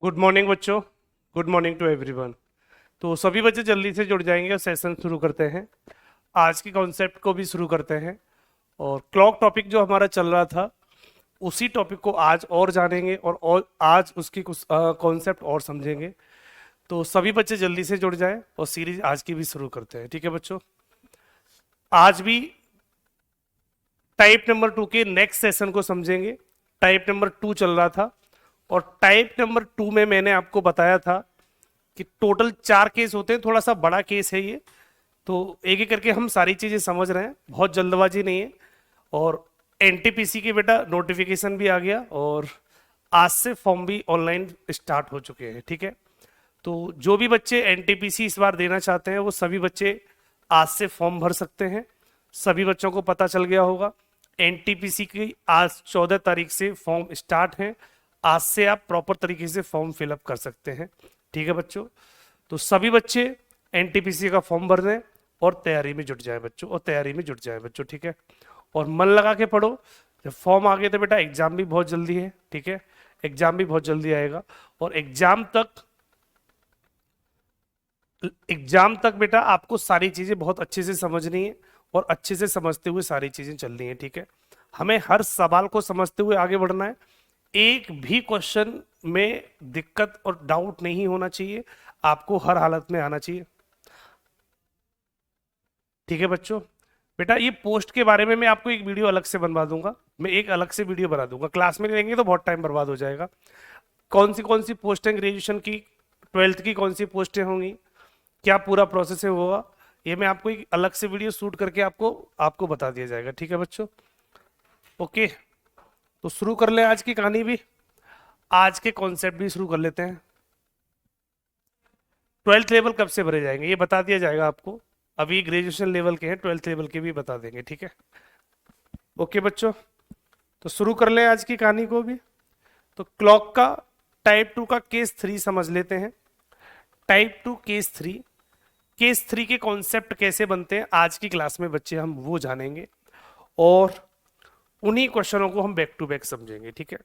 Good morning बच्चों। Good morning to everyone. तो सभी बच्चे जल्दी से जुड़ जाएंगे और सेशन शुरू करते हैं। आज के कॉन्सेप्ट को भी शुरू करते हैं। और क्लॉक टॉपिक जो हमारा चल रहा था उसी टॉपिक को आज और जानेंगे और आज उसकी कुछ कॉन्सेप्ट और समझेंगे। तो सभी बच्चे जल्दी से जुड़ जाएं और सीरीज आज की भी शुरू करते हैं। ठीक है बच्चों। आज भी टाइप नंबर 2 के नेक्स्ट सेशन को समझेंगे। टाइप नंबर 2 चल रहा था और टाइप नंबर 2 में मैंने आपको बताया था कि टोटल 4 केस होते हैं। थोड़ा सा बड़ा केस है ये, तो एक एक करके हम सारी चीजें समझ रहे हैं, बहुत जल्दबाजी नहीं है। और एनटीपीसी के बेटा नोटिफिकेशन भी आ गया और आज से फॉर्म भी ऑनलाइन स्टार्ट हो चुके हैं। ठीक है, तो जो भी बच्चे एनटीपीसी इस बार देना चाहते हैं वो सभी बच्चे आज से फॉर्म भर सकते हैं। सभी बच्चों को पता चल गया होगा एनटीपीसी की आज 14 तारीख से फॉर्म स्टार्ट है। आज से आप प्रॉपर तरीके से फॉर्म फिलअप कर सकते हैं। ठीक है बच्चों, तो सभी बच्चे एनटीपीसी का फॉर्म भर दें और तैयारी में जुट जाए बच्चों, और तैयारी में जुट जाए बच्चों। ठीक है, और मन लगा के पढ़ो। जब फॉर्म आ गए तो बेटा एग्जाम भी बहुत जल्दी है। ठीक है, एग्जाम भी बहुत जल्दी आएगा और एग्जाम तक बेटा आपको सारी चीजें बहुत अच्छे से समझनी है और अच्छे से समझते हुए सारी चीजें चलनी है। ठीक है, हमें हर सवाल को समझते हुए आगे बढ़ना है। एक भी क्वेश्चन में दिक्कत और डाउट नहीं होना चाहिए, आपको हर हालत में आना चाहिए। ठीक है बच्चों, बेटा ये पोस्ट के बारे में मैं आपको एक वीडियो अलग से बनवा दूंगा। मैं एक अलग से वीडियो बना दूंगा, क्लास में लेंगे तो बहुत टाइम बर्बाद हो जाएगा। कौन सी पोस्टें ग्रेजुएशन की, ट्वेल्थ की कौन सी पोस्टें होंगी, क्या पूरा प्रोसेस है होगा, ये मैं आपको एक अलग से वीडियो शूट करके आपको आपको बता दिया जाएगा। ठीक है बच्चों, ओके। तो शुरू कर ले आज की कहानी भी, आज के कॉन्सेप्ट भी शुरू कर लेते हैं। ट्वेल्थ लेवल कब से भरे जाएंगे ये बता दिया जाएगा आपको। अभी ग्रेजुएशन लेवल के हैं, ट्वेल्थ लेवल के भी बता देंगे। ठीक है, ओके बच्चों। तो शुरू कर लें आज की कहानी को भी। तो क्लॉक का टाइप 2 का केस 3 समझ लेते हैं। टाइप 2 केस 3, केस 3 के कॉन्सेप्ट कैसे बनते हैं आज की क्लास में बच्चे हम वो जानेंगे और उन्हीं क्वेश्चनों को हम बैक टू बैक समझेंगे। ठीक है,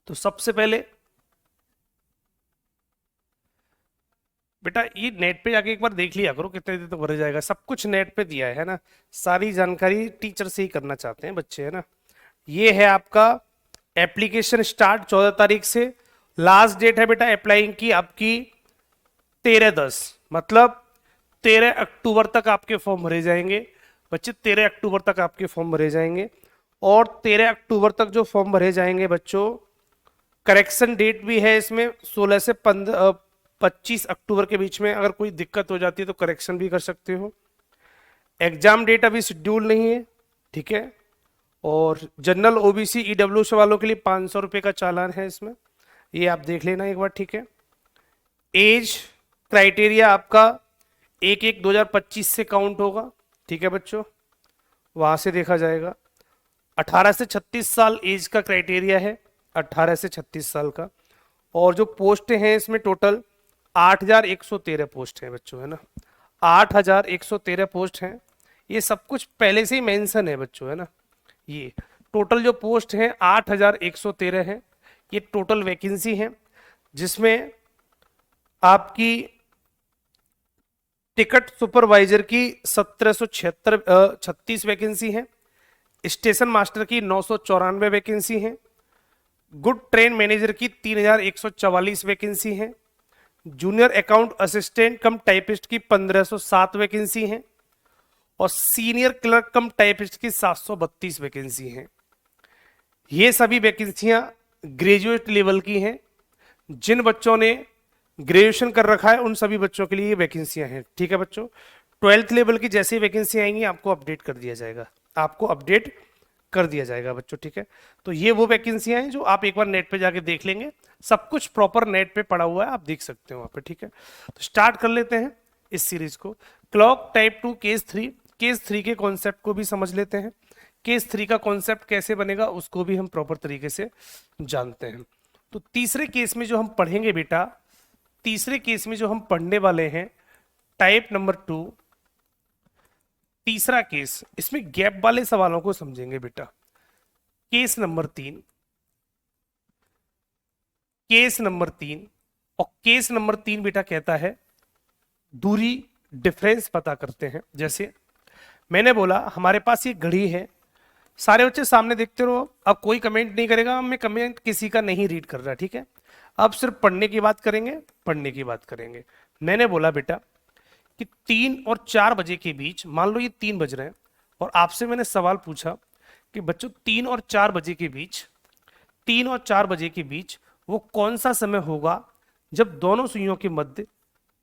तो सबसे पहले बेटा ये नेट पे जाके एक बार देख लिया करो कितने दिन तक भर जाएगा। सब कुछ नेट पे दिया है ना, सारी जानकारी टीचर से ही करना चाहते हैं बच्चे, है ना। ये है आपका एप्लीकेशन स्टार्ट 14 तारीख से। लास्ट डेट है बेटा अप्लाइंग की आपकी 13/10, मतलब 13 अक्टूबर तक आपके फॉर्म भरे जाएंगे बच्चे। 13 अक्टूबर तक आपके फॉर्म भरे जाएंगे और 13 अक्टूबर तक जो फॉर्म भरे जाएंगे बच्चों, करेक्शन डेट भी है इसमें 16 से 25 अक्टूबर के बीच में। अगर कोई दिक्कत हो जाती है तो करेक्शन भी कर सकते हो। एग्जाम डेट अभी शेड्यूल नहीं है। ठीक है, और जनरल ओबीसी ईडब्ल्यू वालों के लिए 500 रुपये का चालान है इसमें, ये आप देख लेना एक बार। ठीक है, एज क्राइटेरिया आपका 1/1/2025 से काउंट होगा। ठीक है बच्चों, वहां से देखा जाएगा। 18 से 36 साल एज का क्राइटेरिया है, 18 से 36 साल का। और जो पोस्ट हैं इसमें टोटल 8,113 पोस्ट हैं बच्चों, है ना। 8,113 पोस्ट हैं। ये सब कुछ पहले से ही मेंशन है बच्चों, है ना। ये टोटल जो पोस्ट हैं 8,113 है। ये टोटल वैकेंसी है जिसमें आपकी टिकट सुपरवाइजर की 36 वैकेंसी है। स्टेशन मास्टर की 994 वैकेंसी है। गुड ट्रेन मैनेजर की 3,144 वैकेंसी है। जूनियर अकाउंट असिस्टेंट कम टाइपिस्ट की 1,507 वैकेंसी है और सीनियर क्लर्क कम टाइपिस्ट की 732 वैकेंसी है। ये सभी वैकेंसियां ग्रेजुएट लेवल की हैं। जिन बच्चों ने ग्रेजुएशन कर रखा है उन सभी बच्चों के लिए ये वैकेंसियां हैं। ठीक है बच्चों, ट्वेल्थ लेवल की जैसी वैकेंसी आएंगी आपको अपडेट कर दिया जाएगा, आपको अपडेट कर दिया जाएगा बच्चों। ठीक है, तो ये वो वैकेंसियां हैं जो आप एक बार नेट पे जाके देख लेंगे। सब कुछ प्रॉपर नेट पे पड़ा हुआ है, आप देख सकते हो वहां पे। ठीक है, तो स्टार्ट कर लेते हैं इस सीरीज को। क्लॉक टाइप 2 केस 3, केस 3 के कॉन्सेप्ट को भी समझ लेते हैं। केस 3 का कॉन्सेप्ट कैसे बनेगा उसको भी हम प्रॉपर तरीके से जानते हैं। तो तीसरे केस में जो हम पढ़ेंगे बेटा, तीसरे केस में जो हम पढ़ने वाले हैं टाइप नंबर 2, तीसरा केस, इसमें गैप वाले सवालों को समझेंगे बेटा। केस नंबर 3, केस नंबर 3, और केस नंबर 3 बेटा कहता है दूरी डिफरेंस पता करते हैं। जैसे मैंने बोला हमारे पास ये घड़ी है, सारे बच्चे सामने देखते रहो, अब कोई कमेंट नहीं करेगा, मैं कमेंट किसी का नहीं रीड कर रहा, ठीक है। अब सिर्फ पढ़ने की बात करेंगे, पढ़ने की बात करेंगे। मैंने बोला बेटा कि 3 और 4 बजे के बीच, मान लो ये 3 बज रहे हैं, और आपसे मैंने सवाल पूछा कि बच्चों 3 और 4 बजे के बीच, 3 और 4 बजे के बीच वो कौन सा समय होगा जब दोनों सुइयों के मध्य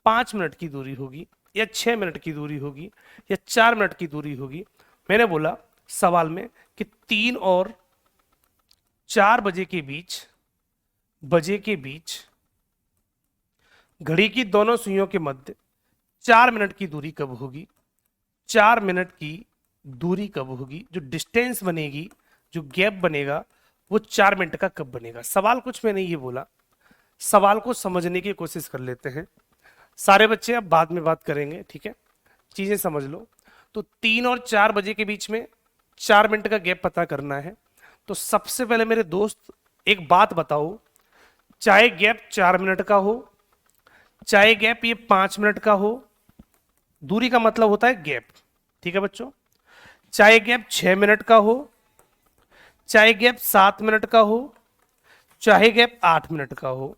5 मिनट की दूरी होगी, या 6 मिनट की दूरी होगी, या 4 मिनट की दूरी होगी। मैंने बोला सवाल में कि 3 और 4 बजे के बीच घड़ी की दोनों सुइयों के मध्य 4 मिनट की दूरी कब होगी, 4 मिनट की दूरी कब होगी, जो डिस्टेंस बनेगी, जो गैप बनेगा, वो 4 मिनट का कब बनेगा। सवाल कुछ मैंने ये बोला, सवाल को समझने की कोशिश कर लेते हैं। सारे बच्चे अब बाद में बात करेंगे, ठीक है, चीजें समझ लो। तो 3 और 4 बजे के बीच में 4 मिनट का गैप पता करना है। तो सबसे पहले मेरे दोस्त एक बात बताओ, चाहे गैप 4 मिनट का हो, चाहे गैप ये 5 मिनट का हो, दूरी का मतलब होता है गैप, ठीक है बच्चों। चाहे गैप 6 मिनट का हो, चाहे गैप 7 मिनट का हो, चाहे गैप 8 मिनट का हो,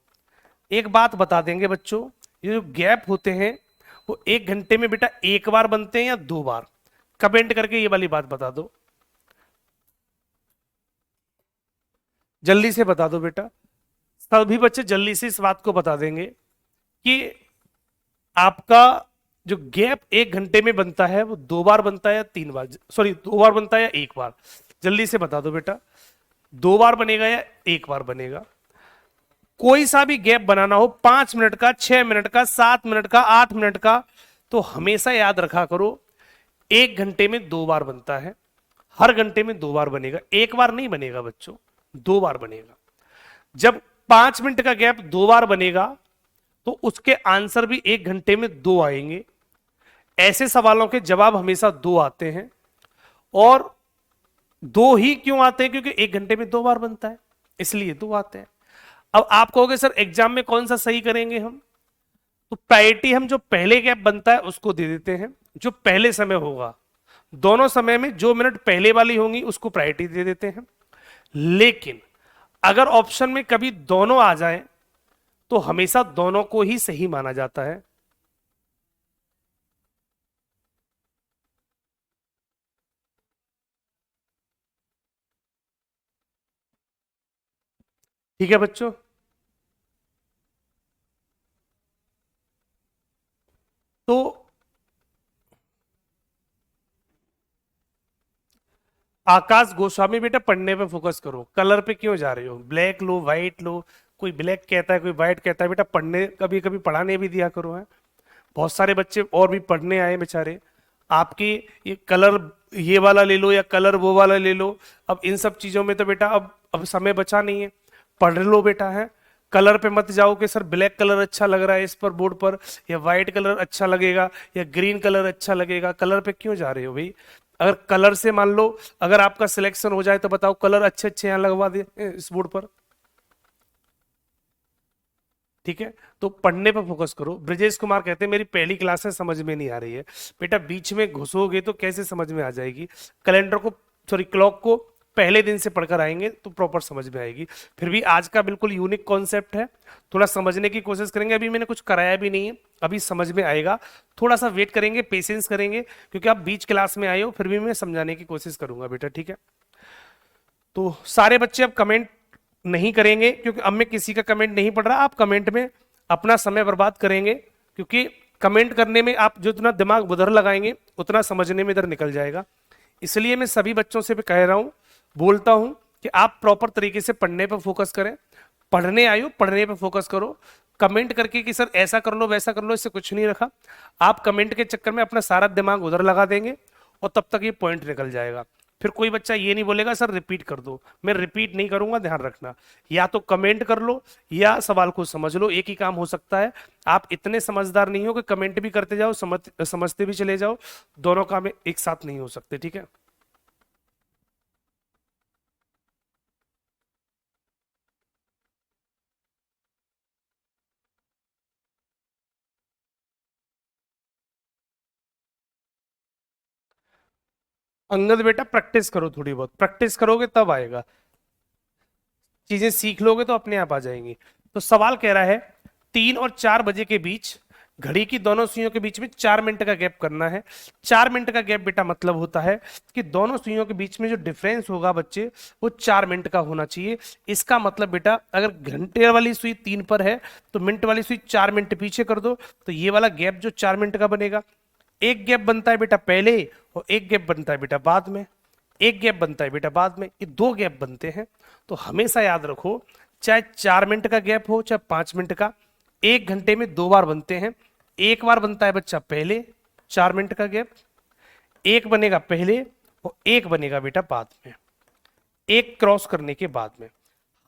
एक बात बता देंगे बच्चों, ये जो गैप होते हैं वो 1 घंटे में बेटा एक बार बनते हैं या 2 बार। कमेंट करके ये वाली बात बता दो, जल्दी से बता दो बेटा। सभी बच्चे जल्दी से इस बात को बता देंगे कि आपका जो गैप 1 घंटे में बनता है वो 2 बार बनता है या 3 बार, सॉरी 2 बार बनता है या 1 बार। जल्दी से बता दो बेटा, 2 बार बनेगा या 1 बार बनेगा। कोई सा भी गैप बनाना हो, 5 मिनट का, 6 मिनट का, 7 मिनट का, 8 मिनट का, तो हमेशा याद रखा करो 1 घंटे में 2 बार बनता है, हर घंटे में 2 बार बनेगा, 1 बार नहीं बनेगा बच्चों, 2 बार बनेगा। जब 5 मिनट का गैप 2 बार बनेगा तो उसके आंसर भी 1 घंटे में 2 आएंगे। ऐसे सवालों के जवाब हमेशा 2 आते हैं, और 2 ही क्यों आते हैं, क्योंकि 1 घंटे में 2 बार बनता है, इसलिए 2 आते हैं। अब आप कहोगे सर एग्जाम में कौन सा सही करेंगे हम, तो प्रायोरिटी हम जो पहले गैप बनता है उसको दे देते हैं, जो पहले समय होगा, दोनों समय में जो मिनट पहले वाली होंगी उसको प्रायोरिटी दे देते हैं। लेकिन अगर ऑप्शन में कभी दोनों आ जाए तो हमेशा दोनों को ही सही माना जाता है। ठीक है बच्चों, तो आकाश गोस्वामी बेटा पढ़ने पे फोकस करो, कलर पे क्यों जा रहे हो, ब्लैक लो व्हाइट लो, कोई ब्लैक कहता है कोई व्हाइट कहता है, बेटा पढ़ने कभी कभी पढ़ाने भी दिया करो है। बहुत सारे बच्चे और भी पढ़ने आए बेचारे, आपकी ये कलर ये वाला ले लो या कलर वो वाला ले लो, अब इन सब चीजों में तो बेटा अब समय बचा नहीं है, पढ़ लो बेटा है। कलर पे मत जाओ कि सर ब्लैक कलर अच्छा लग रहा है इस पर बोर्ड पर, या व्हाइट कलर अच्छा लगेगा, या ग्रीन कलर अच्छा लगेगा, कलर पे क्यों जा रहे हो भाई। अगर कलर से मान लो अगर आपका सिलेक्शन हो जाए तो बताओ कलर अच्छे अच्छे यहाँ लगवा दे इस बोर्ड पर, ठीक है। तो पढ़ने पर फोकस करो। ब्रजेश कुमार कहते हैं मेरी पहली क्लास है समझ में नहीं आ रही है, बेटा बीच में घुसोगे तो कैसे समझ में आ जाएगी। कैलेंडर को, सॉरी क्लॉक को पहले दिन से पढ़कर आएंगे तो प्रॉपर समझ में आएगी। फिर भी आज का बिल्कुल यूनिक कॉन्सेप्ट है, थोड़ा समझने की कोशिश करेंगे, अभी मैंने कुछ कराया भी नहीं है, अभी समझ में आएगा, थोड़ा सा वेट करेंगे, पेशेंस करेंगे, क्योंकि आप बीच क्लास में आए हो, फिर भी मैं समझाने की कोशिश करूंगा बेटा, ठीक है। तो सारे बच्चे अब कमेंट नहीं करेंगे, क्योंकि अब मैं किसी का कमेंट नहीं पढ़ रहा, आप कमेंट में अपना समय बर्बाद करेंगे, क्योंकि कमेंट करने में आप जो इतना दिमाग उधर लगाएंगे उतना समझने में इधर निकल जाएगा। इसलिए मैं सभी बच्चों से भी कह रहा हूं, बोलता हूं कि आप प्रॉपर तरीके से पढ़ने पर फोकस करें, पढ़ने आयो पढ़ने पर फोकस करो। कमेंट करके कि सर ऐसा कर लो वैसा कर लो, इससे कुछ नहीं रखा, आप कमेंट के चक्कर में अपना सारा दिमाग उधर लगा देंगे और तब तक ये पॉइंट निकल जाएगा। फिर कोई बच्चा ये नहीं बोलेगा सर रिपीट कर दो, मैं रिपीट नहीं करूंगा, ध्यान रखना। या तो कमेंट कर लो या सवाल को समझ लो, एक ही काम हो सकता है। आप इतने समझदार नहीं हो कि कमेंट भी करते जाओ समझते भी चले जाओ, दोनों काम एक साथ नहीं हो सकते, ठीक है। अंगद बेटा प्रैक्टिस करो, थोड़ी बहुत प्रैक्टिस करोगे तब आएगा, चीजें सीख लोगे तो अपने आप आ जाएंगी। तो सवाल कह रहा है 3 और 4 बजे के बीच घड़ी की दोनों सुइयों के बीच में 4 मिनट का गैप करना है। 4 मिनट का गैप बेटा मतलब होता है कि दोनों सुइयों के बीच में जो डिफरेंस होगा बच्चे वो 4 मिनट का होना चाहिए। इसका मतलब बेटा अगर घंटे वाली सुई 3 पर है तो मिनट वाली सुई 4 मिनट पीछे कर दो, तो ये वाला गैप जो 4 मिनट का बनेगा, एक गैप बनता है बेटा पहले और एक गैप बनता है बेटा बाद में, एक गैप बनता है बेटा बाद में, ये 2 गैप बनते हैं। तो हमेशा याद रखो चाहे 4 मिनट का गैप हो चाहे 5 मिनट का, 1 घंटे में 2 बार बनते हैं। एक बार बनता है बच्चा पहले 4 मिनट का गैप, एक बनेगा पहले और एक बनेगा बेटा बाद में, एक क्रॉस करने के बाद में।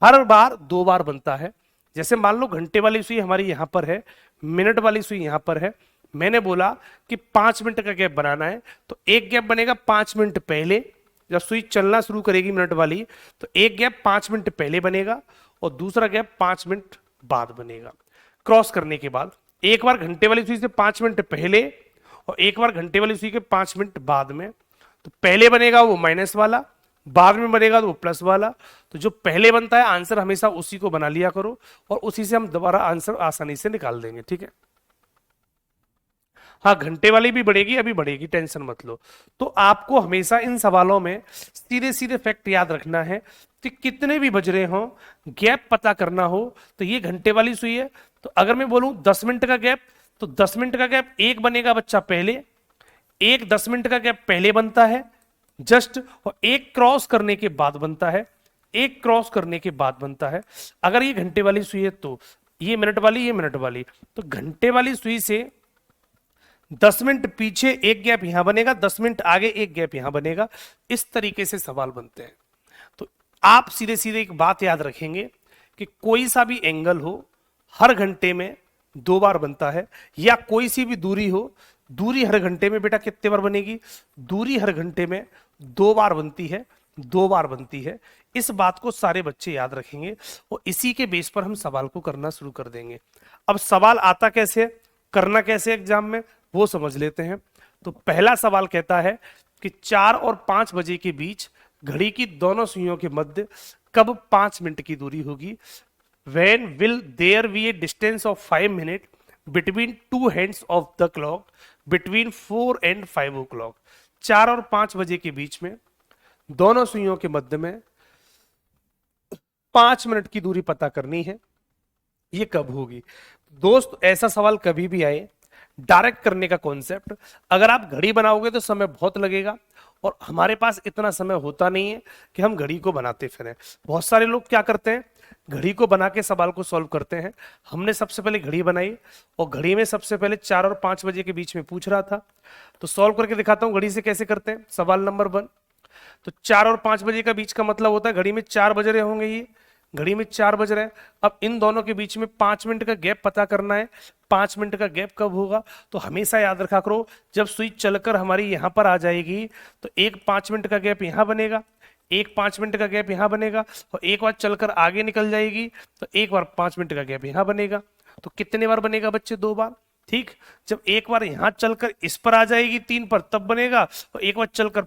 हर बार 2 बार बनता है। जैसे मान लो घंटे वाली सुई हमारी यहां पर है, मिनट वाली सुई यहां पर है, मैंने बोला कि 5 मिनट का गैप बनाना है, तो एक गैप बनेगा 5 मिनट पहले, जब सुई चलना शुरू करेगी मिनट वाली तो एक गैप 5 मिनट पहले बनेगा और दूसरा गैप 5 मिनट बाद बनेगा क्रॉस करने के बाद। एक बार घंटे वाली सुई से 5 मिनट पहले और एक बार घंटे वाली सुई के 5 मिनट बाद में, तो पहले बनेगा वो माइनस वाला, बाद में बनेगा तो वो प्लस वाला। तो जो पहले बनता है आंसर हमेशा उसी को बना लिया करो और उसी से हम दोबारा आंसर आसानी से निकाल देंगे, ठीक है। हाँ घंटे वाली भी बढ़ेगी, अभी बढ़ेगी, टेंशन मत लो। तो आपको हमेशा इन सवालों में सीधे सीधे फैक्ट याद रखना है कि कितने भी बज रहे हो, गैप पता करना हो तो ये घंटे वाली सुई है, तो अगर मैं बोलूं 10 मिनट का गैप, तो 10 मिनट का गैप एक बनेगा बच्चा पहले, एक 10 मिनट का गैप पहले बनता है जस्ट, और एक क्रॉस करने के बाद बनता है, एक क्रॉस करने के बाद बनता है। अगर ये घंटे वाली सुई है तो ये मिनट वाली, ये मिनट वाली, तो घंटे वाली सुई से 10 मिनट पीछे एक गैप यहां बनेगा, 10 मिनट आगे एक गैप यहां बनेगा। इस तरीके से सवाल बनते हैं। तो आप सीधे सीधे एक बात याद रखेंगे कि कोई सा भी एंगल हो हर घंटे में 2 बार बनता है, या कोई सी भी दूरी हो, दूरी हर घंटे में बेटा कितने बार बनेगी, दूरी हर घंटे में 2 बार बनती है, 2 बार बनती है। इस बात को सारे बच्चे याद रखेंगे और इसी के बेस पर हम सवाल को करना शुरू कर देंगे। अब सवाल आता कैसे, करना कैसे एग्जाम में, वो समझ लेते हैं। तो पहला सवाल कहता है कि 4 और 5 बजे के बीच घड़ी की दोनों सुइयों के मध्य कब 5 मिनट की दूरी होगी। When will there be a distance of 5 minutes between two hands of the clock between 4 and 5 o'clock? 4 और 5 बजे के बीच में दोनों सुइयों के मध्य में 5 मिनट की दूरी पता करनी है, ये कब होगी। दोस्त ऐसा सवाल कभी भी आए, डायरेक्ट करने का कॉन्सेप्ट, अगर आप घड़ी बनाओगे तो समय बहुत लगेगा और हमारे पास इतना समय होता नहीं है कि हम घड़ी को बनाते फिरें। बहुत सारे लोग क्या करते हैं, घड़ी को बना के सवाल को सॉल्व करते हैं। हमने सबसे पहले घड़ी बनाई और घड़ी में सबसे पहले 4 और 5 बजे के बीच में पूछ रहा था, तो सॉल्व करके दिखाता हूं घड़ी से कैसे करते हैं। सवाल नंबर 1, तो 4 और 5 बजे का बीच का मतलब होता है घड़ी में 4 बज रहे होंगे, ये घड़ी में 4 बज रहे हैं। अब इन दोनों के बीच में 5 मिनट का गैप पता करना है। 5 मिनट का गैप कब होगा, तो हमेशा याद रखा करो जब सुई चलकर हमारी यहां पर आ जाएगी तो एक 5 मिनट का गैप यहां बनेगा, एक 5 मिनट का गैप यहां बनेगा और एक बार चलकर आगे निकल जाएगी तो एक बार 5 मिनट का गैप यहां बनेगा। तो कितने बार बनेगा बच्चे, 2 बार। ठीक, जब एक बार यहां चलकर इस पर आ जाएगी 3 पर तब बनेगा और एक बार चलकर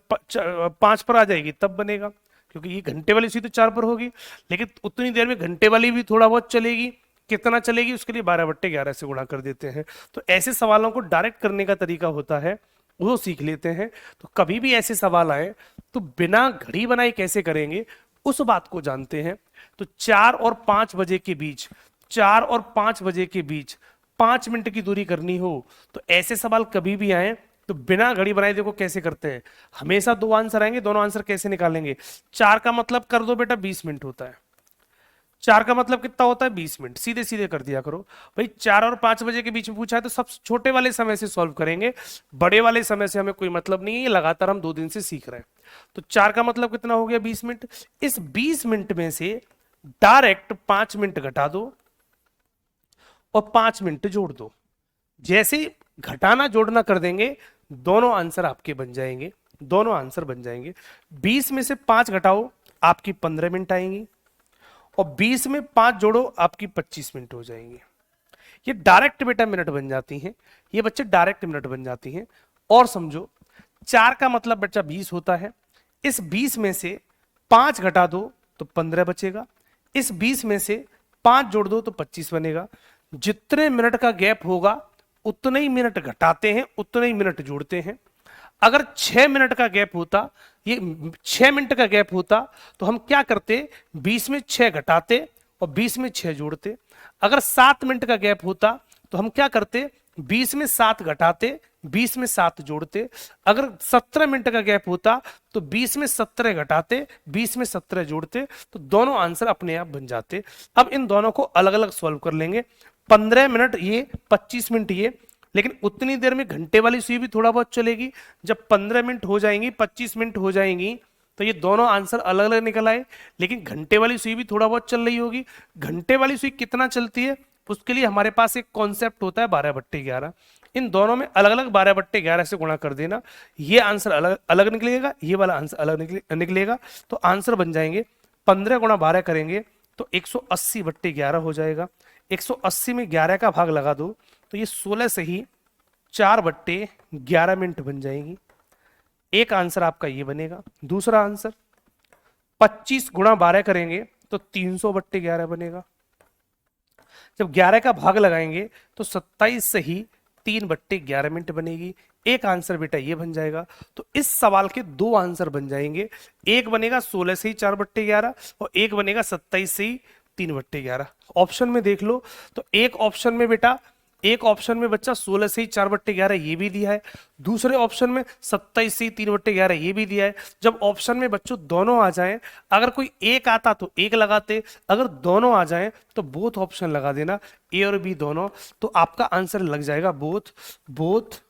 5 पर आ जाएगी तब बनेगा, क्योंकि ये घंटे वाली सुई तो 4 पर होगी, लेकिन उतनी देर में घंटे वाली भी थोड़ा बहुत चलेगी। कितना चलेगी उसके लिए 12/11 से गुणा कर देते हैं। तो ऐसे सवालों को डायरेक्ट करने का तरीका होता है, वो सीख लेते हैं। तो कभी भी ऐसे सवाल आए तो बिना घड़ी बनाए कैसे करेंगे उस बात को जानते हैं। तो 4 और 5 बजे के बीच, 4 और 5 बजे के बीच 5 मिनट की दूरी करनी हो तो ऐसे सवाल कभी भी आए तो बिना घड़ी बनाए देखो कैसे करते हैं। हमेशा 2 आंसर आएंगे, दोनों आंसर कैसे निकालेंगे। 4 का मतलब कर दो बेटा 20 मिनट होता है, 4 का मतलब कितना होता है 20 मिनट, सीधे सीधे कर दिया करो भाई। 4 और 5 बजे के बीच में पूछा है तो सब छोटे वाले समय से सॉल्व करेंगे, बड़े वाले समय से हमें कोई मतलब नहीं है, ये लगातार हम 2 दिन से सीख रहे हैं। तो 4 का मतलब कितना हो गया 20 मिनट। इस 20 मिनट में से डायरेक्ट 5 मिनट घटा दो और 5 मिनट जोड़ दो। जैसे घटाना जोड़ना कर देंगे दोनों आंसर आपके बन जाएंगे, दोनों आंसर बन जाएंगे। 20 में से 5 घटाओ आपकी 15 मिनट आएंगी और 20 में 5 जोड़ो आपकी 25 मिनट हो जाएंगे। ये डायरेक्ट बेटा मिनट बन जाती हैं, ये बच्चे डायरेक्ट मिनट बन जाती हैं। और समझो 4 का मतलब बच्चा 20 होता है। इस 20 में से 5 घटा दो तो 15 बचेगा। इस 20 में से 5 जोड़ दो तो 25 बनेगा। जितने मिनट का गैप होगा उतने ही मिनट घटाते हैं, उतने ही मिनट जोड़ते हैं। अगर 6 मिनट का गैप होता, ये 6 मिनट का गैप होता, तो हम क्या करते, 20 में 6 घटाते और 20 में 6 जोड़ते। अगर 7 मिनट का गैप होता तो हम क्या करते, 20 में 7 घटाते, 20 में 7 जोड़ते। अगर 17 मिनट का गैप होता तो 20 में 17 घटाते, 20 में 17 जोड़ते, तो दोनों आंसर अपने आप बन जाते। अब इन दोनों को अलग अलग सॉल्व कर लेंगे। 15 मिनट ये, 25 मिनट ये, लेकिन उतनी देर में घंटे वाली सुई भी थोड़ा बहुत चलेगी। जब 15 मिनट हो जाएंगी, 25 मिनट हो जाएंगी, तो ये दोनों आंसर अलग अलग निकल आए। लेकिन घंटे वाली सुई भी थोड़ा बहुत चल रही होगी। घंटे वाली सुई कितना चलती है, उसके लिए हमारे पास एक कॉन्सेप्ट होता है 12/11। इन दोनों में अलग अलग 12/11 से गुणा कर देना। ये आंसर अलग अलग निकलेगा, ये वाला आंसर अलग निकलेगा। तो आंसर बन जाएंगे, 15 गुणा 12 करेंगे तो 180/11 हो जाएगा। 180 में 11 का भाग लगा दो तो ये 16 से ही 4/11 मिनट बन जाएगी। एक आंसर आपका ये बनेगा। दूसरा आंसर, 25 गुणा 12 करेंगे तो 300/11 बनेगा। जब 11 का भाग लगाएंगे तो 27 से ही 3/11 मिनट बनेगी। एक आंसर बेटा ये बन जाएगा। तो इस सवाल के दो आंसर बन जाएंगे। एक बनेगा 16 से ही 4/11 और एक बनेगा 27 से ही 3/11। ऑप्शन में देख लो तो एक ऑप्शन में बेटा, एक ऑप्शन में बच्चा 16 से ही 4/11 ये भी दिया है, दूसरे ऑप्शन में 27 से ही 3/11 ये भी दिया है। जब ऑप्शन में बच्चों दोनों आ जाएं, अगर कोई एक आता तो एक लगाते, अगर दोनों आ जाएं तो बोथ ऑप्शन लगा देना, ए और बी दोनों। तो आपका आंसर लग जाएगा both. Both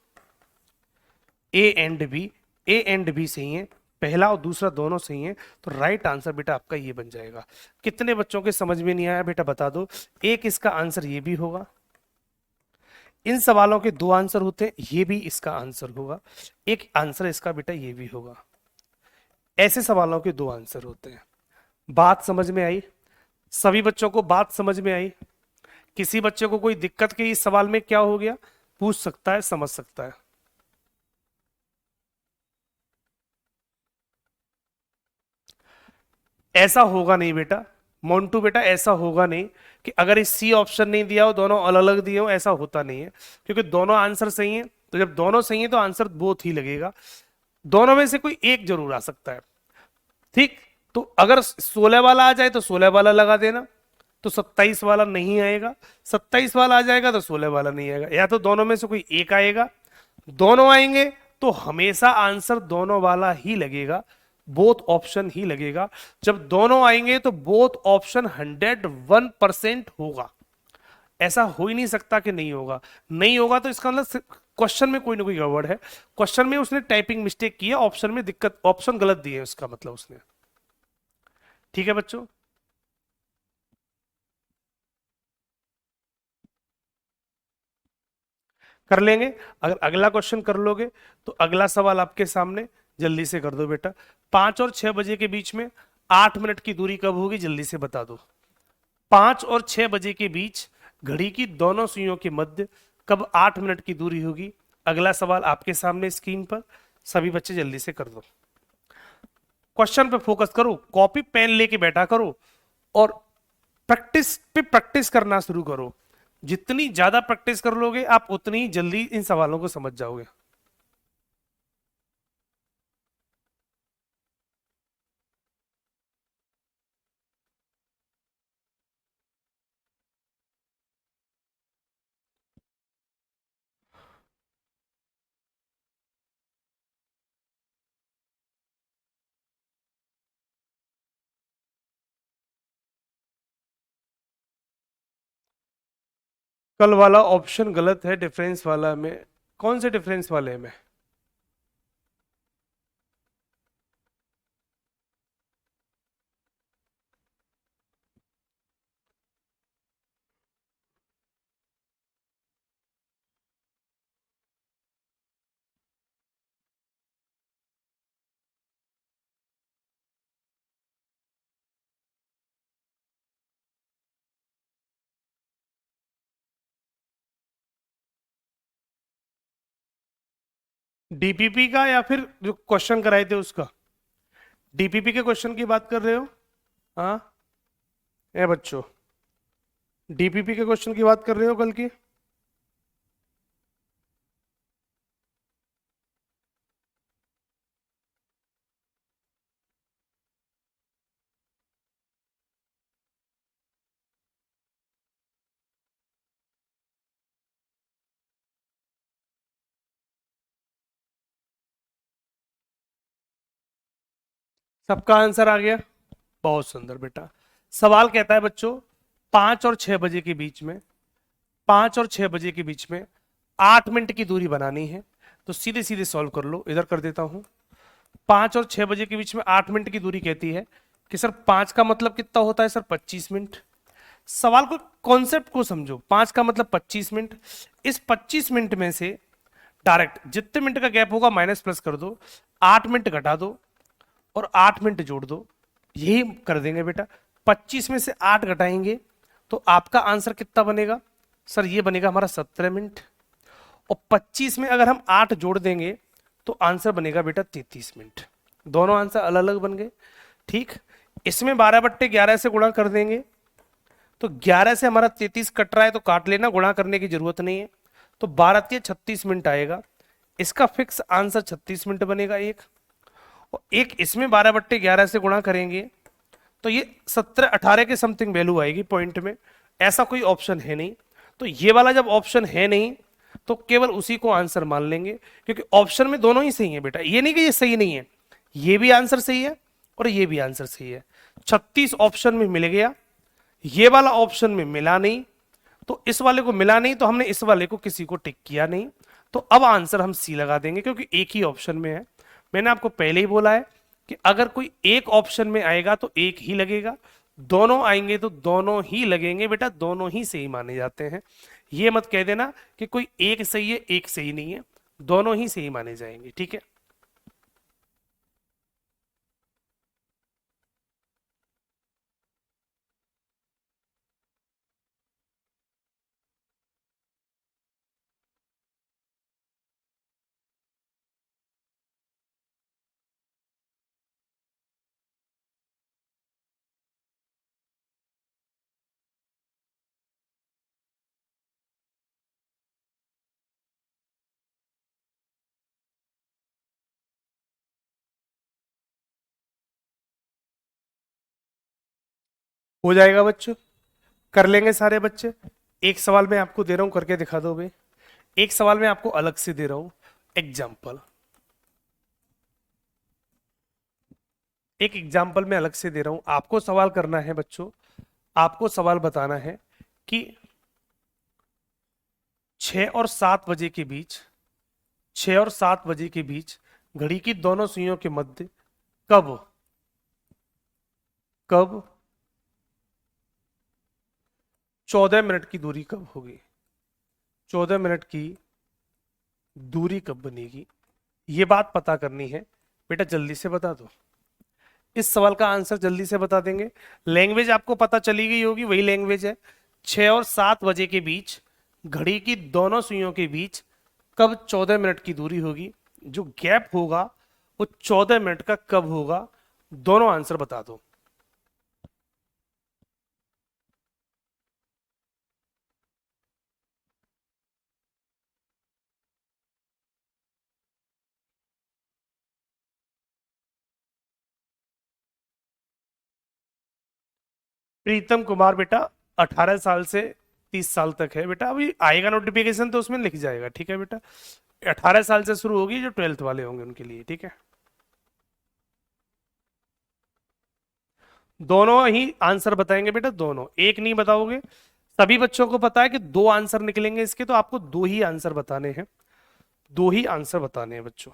A and B, A and B सही है, पहला और दूसरा दोनों सही है। तो राइट आंसर बेटा आपका ये बन जाएगा। कितने बच्चों के समझ में नहीं आया बेटा बता दो। एक इसका आंसर ये भी होगा। इन सवालों के दो आंसर होते हैं, ये भी इसका आंसर होगा। एक आंसर इसका बेटा ये भी होगा। ऐसे सवालों के दो आंसर होते हैं। बात समझ में आई? सभी बच्चों को बात समझ में आई? किसी बच्चे को कोई दिक्कत कि इस सवाल में क्या हो गया, पूछ सकता है, समझ सकता है। ऐसा होगा नहीं बेटा, मोन्टू बेटा ऐसा होगा नहीं कि अगर इस सी ऑप्शन नहीं दिया हो, दोनों अलग अलग दिए हो, ऐसा होता नहीं है। क्योंकि दोनों आंसर सही हैं, तो जब दोनों सही हैं तो आंसर बोथ ही लगेगा। दोनों में से कोई एक जरूर आ सकता है। ठीक, तो अगर 16 वाला आ जाए तो 16 वाला लगा देना, तो 27 वाला नहीं आएगा। 27 वाला आ जाएगा तो 16 वाला नहीं आएगा, या तो दोनों में से कोई एक आएगा। दोनों आएंगे तो हमेशा आंसर दोनों वाला ही लगेगा, बोथ ऑप्शन ही लगेगा। जब दोनों आएंगे तो बोथ ऑप्शन 101% होगा। ऐसा हो ही नहीं सकता कि नहीं होगा। नहीं होगा तो इसका मतलब क्वेश्चन में कोई ना कोई गड़बड़ है। क्वेश्चन में उसने टाइपिंग मिस्टेक की है, ऑप्शन में दिक्कत, ऑप्शन गलत दिए है उसका मतलब उसने। ठीक है बच्चों, कर लेंगे। अगर अगला क्वेश्चन कर लोगे तो अगला सवाल आपके सामने, जल्दी से कर दो बेटा। 5 और 6 बजे के बीच में 8 मिनट की दूरी कब होगी, जल्दी से बता दो। 5 और 6 बजे के बीच घड़ी की दोनों सुइयों के मध्य कब 8 मिनट की दूरी होगी। अगला सवाल आपके सामने स्क्रीन पर, सभी बच्चे जल्दी से कर दो। क्वेश्चन पे फोकस करो, कॉपी पेन लेके बैठा करो और प्रैक्टिस पे प्रैक्टिस करना शुरू करो। जितनी ज्यादा प्रैक्टिस कर लोगे आप उतनी ही जल्दी इन सवालों को समझ जाओगे। कल वाला ऑप्शन गलत है, डिफरेंस वाला में। कौन से डिफरेंस वाले में? डीपीपी का या फिर जो क्वेश्चन कराए थे उसका? डीपीपी के क्वेश्चन की बात कर रहे हो? हाँ, ए बच्चों, डीपीपी के क्वेश्चन की बात कर रहे हो कल की? सबका आंसर आ गया? बहुत सुंदर बेटा। सवाल कहता है बच्चों, 5 और 6 बजे के बीच में, 5 और 6 बजे के बीच में 8 मिनट की दूरी बनानी है। तो सीधे सीधे सॉल्व कर लो, इधर कर देता हूं। 5 और 6 बजे के बीच में 8 मिनट की दूरी कहती है कि सर 5 का मतलब कितना होता है? Sir 25 minute. सवाल को, कॉन्सेप्ट को समझो। 5 का मतलब 25 मिनट। इस 25 मिनट में से डायरेक्ट जितने मिनट का गैप होगा माइनस प्लस कर दो, 8 मिनट घटा दो और 8 मिनट जोड़ दो। यही कर देंगे बेटा। 25 में से 8 घटाएंगे तो आपका आंसर कितना बनेगा? सर ये बनेगा हमारा 17 मिनट। और 25 में अगर हम 8 जोड़ देंगे तो आंसर बनेगा बेटा 33 मिनट। दोनों आंसर अलग अलग बन गए। ठीक, इसमें 12/11 से गुणा कर देंगे तो 11 से हमारा 33 कट रहा है तो काट लेना, गुणा करने की जरूरत नहीं है। तो 12×3 = 36 मिनट आएगा। इसका फिक्स आंसर 36 मिनट बनेगा एक। और एक इसमें 12/11 से गुणा करेंगे तो ये 17-18 के समथिंग वैल्यू आएगी पॉइंट में। ऐसा कोई ऑप्शन है नहीं। तो ये वाला जब ऑप्शन है नहीं तो केवल उसी को आंसर मान लेंगे, क्योंकि ऑप्शन में दोनों ही सही है बेटा। ये नहीं कि ये सही नहीं है, ये भी आंसर सही है और ये भी आंसर सही है। 36 ऑप्शन में मिल गया, ये वाला ऑप्शन में मिला नहीं, तो इस वाले को मिला नहीं तो हमने इस वाले को किसी को टिक किया नहीं। तो अब आंसर हम सी लगा देंगे क्योंकि एक ही ऑप्शन में है। मैंने आपको पहले ही बोला है कि अगर कोई एक ऑप्शन में आएगा तो एक ही लगेगा, दोनों आएंगे तो दोनों ही लगेंगे बेटा, दोनों ही सही माने जाते हैं। ये मत कह देना कि कोई एक सही है एक सही नहीं है, दोनों ही सही माने जाएंगे। ठीक है, हो जाएगा बच्चों, कर लेंगे सारे बच्चे। एक सवाल मैं आपको दे रहा हूं, करके दिखा दो भाई। एक सवाल मैं आपको अलग से दे रहा हूं, एग्जाम्पल। एक एग्जाम्पल में अलग से दे रहा हूं, आपको सवाल करना है बच्चों। आपको सवाल बताना है कि 6 और 7 बजे के बीच, 6 और 7 बजे के बीच घड़ी की दोनों सुइयों के मध्य कब, कब 14 मिनट की दूरी कब होगी? 14 मिनट की दूरी कब बनेगी? ये बात पता करनी है बेटा, जल्दी से बता दो। इस सवाल का आंसर जल्दी से बता देंगे। लैंग्वेज आपको पता चली गई होगी, वही लैंग्वेज है। 6 और 7 बजे के बीच घड़ी की दोनों सुइयों के बीच कब 14 मिनट की दूरी होगी? जो गैप होगा वो 14 मिनट का कब होगा? दोनों आंसर बता दो। प्रीतम कुमार बेटा, 18 साल से 30 साल तक है बेटा। अभी आएगा नोटिफिकेशन तो उसमें लिख जाएगा। ठीक है बेटा, 18 साल से शुरू होगी, जो 12th वाले होंगे उनके लिए। ठीक है, दोनों ही आंसर बताएंगे बेटा, दोनों, एक नहीं बताओगे। सभी बच्चों को पता है कि दो आंसर निकलेंगे इसके, तो आपको दो ही आंसर बताने हैं, दो ही आंसर बताने हैं बच्चों।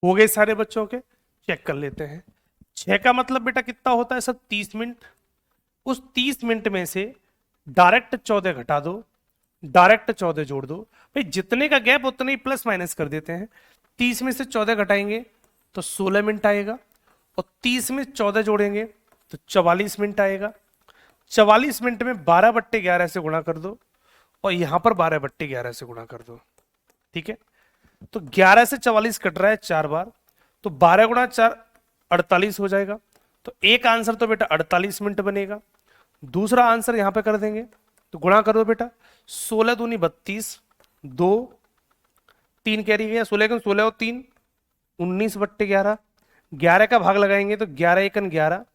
हो गए सारे बच्चों के, चेक कर लेते हैं। 6 का मतलब बेटा कितना होता है सर, 30 मिनट। उस 30 मिनट में से डायरेक्ट 14 घटा दो, डायरेक्ट 14 जोड़ दो। भाई जितने का गैप उतने ही प्लस माइनस कर देते हैं। 30 में से 14 घटाएंगे तो 16 मिनट आएगा, और 30 में 14 जोड़ेंगे तो 44 मिनट आएगा। 44 मिनट में 12/11 से गुणा कर दो, और यहां पर 12/11 से गुणा कर दो। ठीक है, तो 11 से 44 कट रहा है 4 बार, तो 12 गुणा 4 48 हो जाएगा। तो एक आंसर तो बेटा 48 मिनट बनेगा। दूसरा आंसर यहां पे कर देंगे, तो गुणा करो बेटा, 16 दूनी 32, 2 3 कैरी गया, 16 16 और 3 19/11। 11 का भाग लगाएंगे तो 11 एकन 11,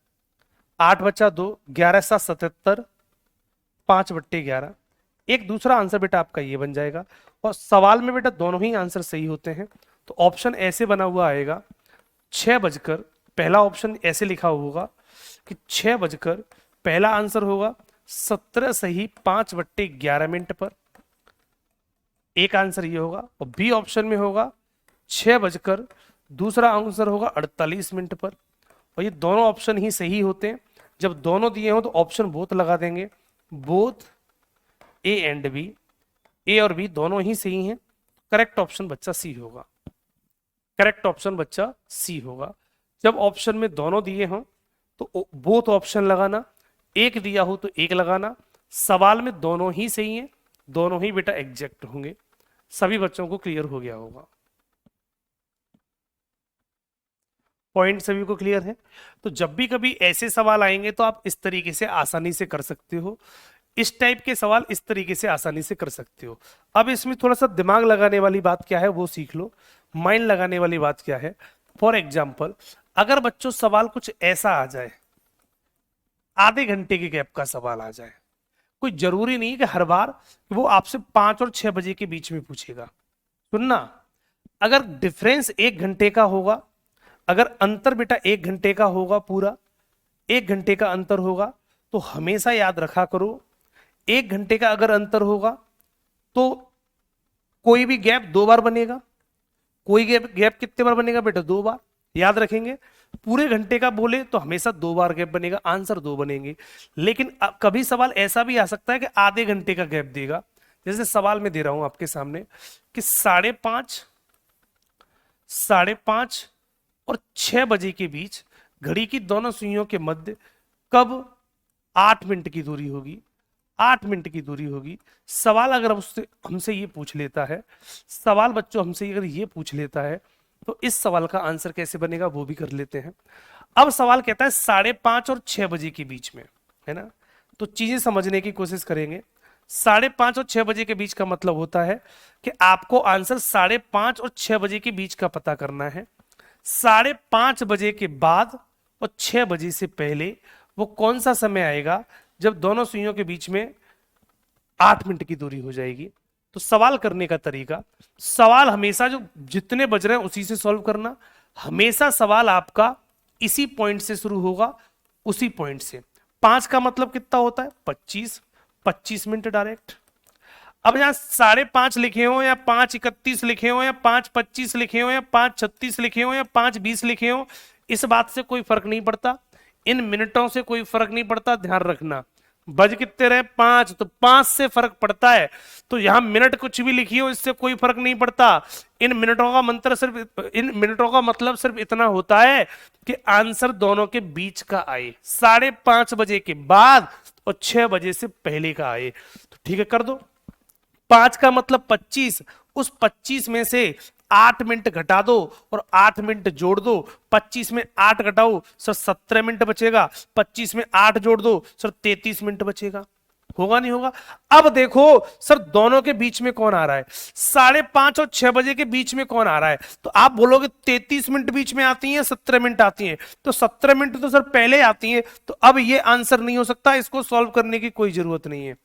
8 बचा 2, 11 7 77, 5/11। एक दूसरा आंसर बेटा आपका ये बन जाएगा। और सवाल में बेटा दोनों ही आंसर सही होते हैं, तो ऑप्शन ऐसे बना हुआ आएगा, 6 बजकर, पहला ऑप्शन ऐसे लिखा होगा कि 6 बजकर, पहला आंसर होगा 17 सही 5/11 मिनट पर, एक आंसर ये होगा। और बी ऑप्शन में होगा 6 बजकर, दूसरा आंसर होगा 48 मिनट पर। और ये दोनों ऑप्शन ही सही होते हैं। जब दोनों दिए हो तो ऑप्शन बोथ लगा देंगे, बोथ ए एंड बी, ए और बी दोनों ही सही हैं। करेक्ट ऑप्शन बच्चा सी होगा, करेक्ट ऑप्शन बच्चा सी होगा। जब ऑप्शन में दोनों दिए हों तो बोथ ऑप्शन लगाना, एक दिया हो तो एक लगाना। सवाल में दोनों ही सही हैं, दोनों ही बेटा एग्जैक्ट होंगे। सभी बच्चों को क्लियर हो गया होगा, पॉइंट सभी को क्लियर है। तो जब भी कभी ऐसे सवाल आएंगे तो आप इस तरीके से आसानी से कर सकते हो, इस टाइप के सवाल इस तरीके से आसानी से कर सकते हो। अब इसमें थोड़ा सा दिमाग लगाने वाली बात क्या है वो सीख लो, माइंड लगाने वाली बात क्या है। फॉर एग्जाम्पल, अगर बच्चों सवाल कुछ ऐसा आ जाए, आधे घंटे के गैप का सवाल आ जाए, कोई जरूरी नहीं कि हर बार वो आपसे 5 और 6 बजे के बीच में पूछेगा। सुनना, अगर डिफरेंस 1 घंटे का होगा, अगर अंतर बेटा 1 घंटे का होगा, पूरा 1 घंटे का अंतर होगा, तो हमेशा याद रखा करो, 1 घंटे का अगर अंतर होगा तो कोई भी गैप 2 बार बनेगा। कोई गैप कितने बार बनेगा बेटा, 2 बार, याद रखेंगे। पूरे घंटे का बोले तो हमेशा 2 बार गैप बनेगा, आंसर 2 बनेंगे। लेकिन कभी सवाल ऐसा भी आ सकता है कि आधे घंटे का गैप देगा, जैसे सवाल में दे रहा हूं आपके सामने कि 5:30, 5:30 और 6 बजे के बीच घड़ी की दोनों सुइयों के मध्य कब 8 मिनट की दूरी होगी, 8 मिनट की दूरी होगी। सवाल अगर उससे हमसे ये पूछ लेता है, सवाल बच्चों हमसे अगर ये पूछ लेता है, तो इस सवाल का आंसर कैसे बनेगा वो भी कर लेते हैं। अब सवाल कहता है 5:30 और 6 बजे के बीच में, है ना, तो चीजें समझने की कोशिश करेंगे। 5:30 और 6 बजे के बीच का मतलब होता है कि आपको आंसर 5:30 और 6 बजे के बीच का पता करना है। 5:30 बजे के बाद और 6 बजे से पहले वो कौन सा समय आएगा जब दोनों सुइयों के बीच में 8 मिनट की दूरी हो जाएगी। तो सवाल करने का तरीका, सवाल हमेशा जो जितने बज रहे हैं उसी से सॉल्व करना। हमेशा सवाल आपका इसी पॉइंट से शुरू होगा, उसी पॉइंट से। 5 का मतलब कितना होता है, 25, 25 मिनट डायरेक्ट। अब यहां 5:30 लिखे हो या 5:31 लिखे हो या 5:25 लिखे हो या 5:36 लिखे हो या 5:20 लिखे हो, इस बात से कोई फर्क नहीं पड़ता, इन मिनटों से कोई फर्क नहीं पड़ता। ध्यान रखना, बज कितने रहे, 5, तो 5 से फर्क पड़ता है। तो यहां मिनट कुछ भी लिखी हो इससे कोई फर्क नहीं पड़ता। इन मिनटों का मंत्र सिर्फ, इन मिनटों का मतलब सिर्फ इतना होता है कि आंसर दोनों के बीच का आए, 5:30 बजे के बाद और 6 बजे से पहले का आए। तो ठीक है, कर दो। 5 का मतलब 25, उस 25 में से 8 मिनट घटा दो और 8 मिनट जोड़ दो। 25 में 8 घटाओ सर 17 मिनट बचेगा, 25 में 8 जोड़ दो सर 33 मिनट बचेगा। होगा नहीं होगा। अब देखो सर दोनों के बीच में कौन आ रहा है, 5:30 और 6 बजे के बीच में कौन आ रहा है। तो आप बोलोगे 33 मिनट बीच में आती हैं, 17 मिनट आती हैं, तो 17 मिनट तो सर पहले आती हैं। तो अब ये आंसर नहीं हो सकता, इसको सॉल्व करने की कोई जरूरत नहीं है।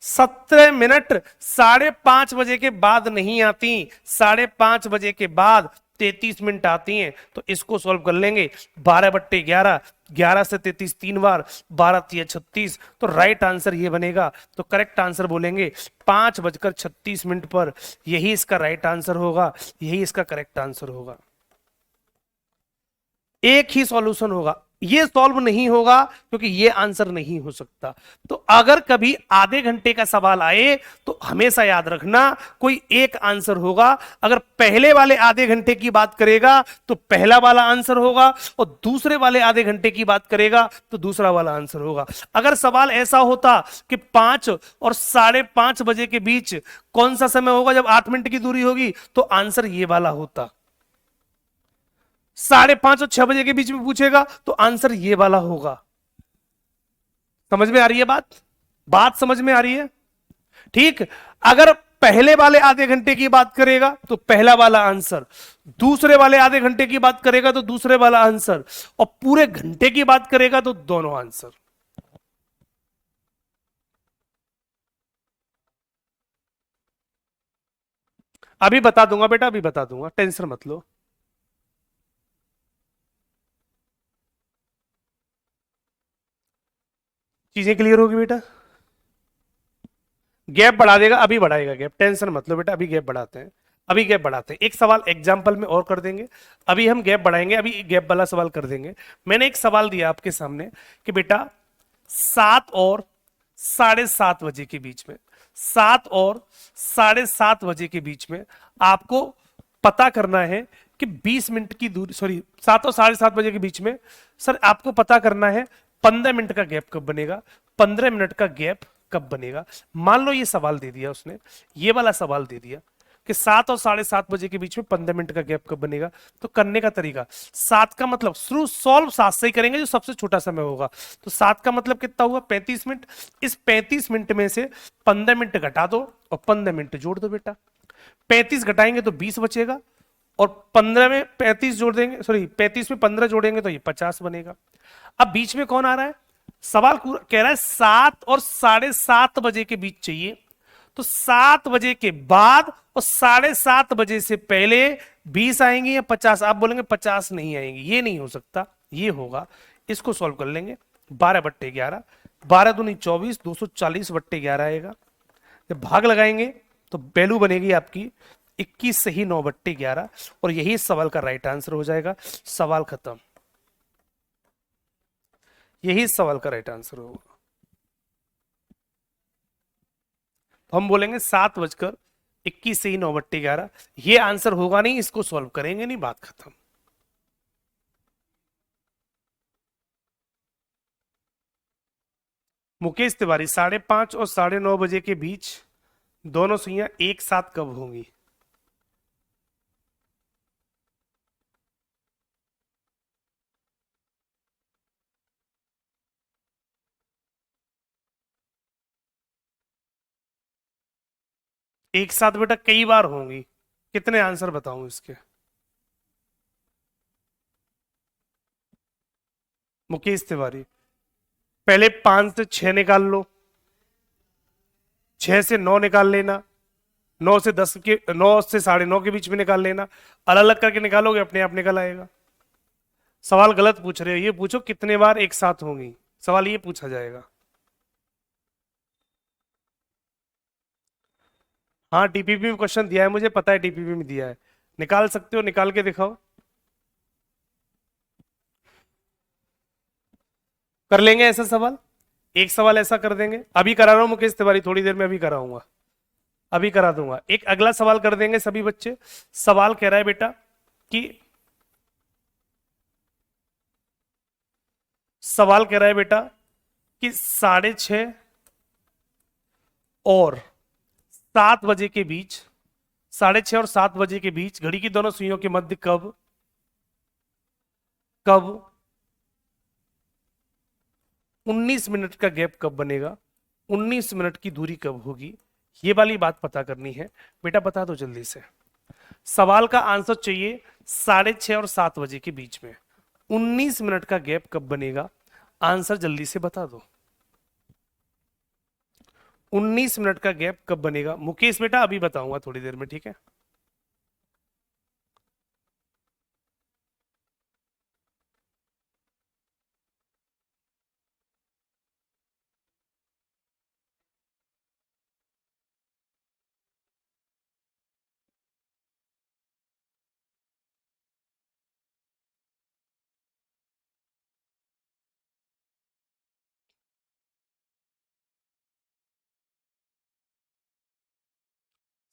17 मिनट 5:30 बजे के बाद नहीं आती, 5:30 बजे के बाद 33 मिनट आती हैं। तो इसको सॉल्व कर लेंगे, 12/11, 11 से 33 3 बार, 12 36, तो राइट आंसर ये बनेगा। तो करेक्ट आंसर बोलेंगे 5:36 पर, यही इसका राइट आंसर होगा, यही इसका करेक्ट आंसर होगा। एक ही सॉल्यूशन होगा, ये सॉल्व नहीं होगा क्योंकि ये आंसर नहीं हो सकता। तो अगर कभी आधे घंटे का सवाल आए तो हमेशा याद रखना कोई एक आंसर होगा। अगर पहले वाले आधे घंटे की बात करेगा तो पहला वाला आंसर होगा, और दूसरे वाले आधे घंटे की बात करेगा तो दूसरा वाला आंसर होगा। अगर सवाल ऐसा होता कि 5 और 5:30 बजे के बीच कौन सा समय होगा जब 8 मिनट की दूरी होगी, तो आंसर ये वाला होता। 5:30 और 6 बजे के बीच में पूछेगा तो आंसर ये वाला होगा। समझ में आ रही है बात? बात समझ में आ रही है? ठीक। अगर पहले वाले आधे घंटे की बात करेगा तो पहला वाला आंसर, दूसरे वाले आधे घंटे की बात करेगा तो दूसरे वाला आंसर, और पूरे घंटे की बात करेगा तो दोनों आंसर। अभी बता दूंगा बेटा, अभी बता दूंगा, टेंशन मत लो। चीजें क्लियर होगी बेटा? गैप बढ़ा देगा, अभी बढ़ाएगा गैप, टेंशन मत लो बेटा, अभी गैप बढ़ाते हैं। अभी गैप बढ़ाते हैं, एक सवाल एग्जाम्पल में और कर देंगे। अभी हम गैप बढ़ाएंगे, अभी गैप वाला सवाल कर देंगे। मैंने एक सवाल दिया आपके सामने कि बेटा 7 और 7:30 बजे के बीच में, 7 और 7:30 बजे के बीच में आपको पता करना है कि 20 मिनट की दूरी, सॉरी 7 और 7:30 बजे के बीच में सर आपको पता करना है 15 मिनट का गैप कब बनेगा, 15 मिनट का गैप कब बनेगा। मान लो ये सवाल दे दिया उसने, ये वाला सवाल दे दिया कि 7 और 7:30 बजे के बीच में 15 मिनट का गैप कब बनेगा। तो करने का तरीका, 7 का मतलब शुरू सॉल्व 7 से ही करेंगे जो सबसे छोटा समय होगा। तो 7 का मतलब कितना हुआ, 35 मिनट। इस 35 मिनट में से 15 मिनट घटा दो और 15 मिनट जोड़ दो बेटा। 35 घटाएंगे तो 20 बचेगा, और 15 में 35 जोड़ देंगे, सॉरी 35 में 15 जोड़ेंगे तो ये 50 बनेगा। अब बीच में कौन आ रहा है, सवाल कह रहा है 7 और 7:30 बजे के बीच चाहिए। तो 7 बजे के बाद और 7:30 बजे से पहले 20 आएंगे या 50? आप बोलेंगे 50 नहीं आएंगे, ये नहीं हो सकता, ये होगा। इसको सॉल्व कर लेंगे, 12/11, 12×2 = 24, 240/11 आएगा। जब भाग लगाएंगे तो वैल्यू बनेगी आपकी 21 सही 9/11, और यही सवाल का राइट आंसर हो जाएगा। सवाल खत्म, यही सवाल का राइट आंसर होगा। हम बोलेंगे 7:21 सही 9/11, ये आंसर होगा नहीं, इसको सॉल्व करेंगे नहीं, बात खत्म। मुकेश तिवारी, 5:30 और 9:30 बजे के बीच दोनों सुइयां एक साथ कब होंगी? एक साथ बेटा कई बार होंगी। कितने आंसर बताऊं इसके? मुकेश तिवारी, पहले 5 से 6 निकाल लो, 6 से 9 निकाल लेना, 9 से 9 के बीच में निकाल लेना। अलग अलग करके निकालोगे अपने आप निकल आएगा। सवाल गलत पूछ रहे हो, ये पूछो कितने बार एक साथ होंगी, सवाल ये पूछा जाएगा। हाँ टीपीपी में क्वेश्चन दिया है, मुझे पता है टीपीपी में दिया है, निकाल सकते हो, निकाल के दिखाओ। कर लेंगे ऐसा सवाल, एक सवाल ऐसा कर देंगे। अभी करा रहा हूं मुकेश तिवारी, थोड़ी देर में अभी कराऊंगा, अभी करा दूंगा। एक अगला सवाल कर देंगे सभी बच्चे। सवाल कह रहा है बेटा कि, सवाल कह रहा है बेटा कि 6:30 और 7 बजे के बीच, 6:30 और 7 बजे के बीच घड़ी की दोनों सुइयों के मध्य कब कब 19 मिनट का गैप कब बनेगा, 19 मिनट की दूरी कब होगी, ये वाली बात पता करनी है। बेटा बता दो जल्दी से, सवाल का आंसर चाहिए 6:30 और 7 बजे के बीच में 19 मिनट का गैप कब बनेगा, आंसर जल्दी से बता दो। 19 मिनट का गैप कब बनेगा मुकेश बेटा? अभी बताऊंगा थोड़ी देर में, ठीक है।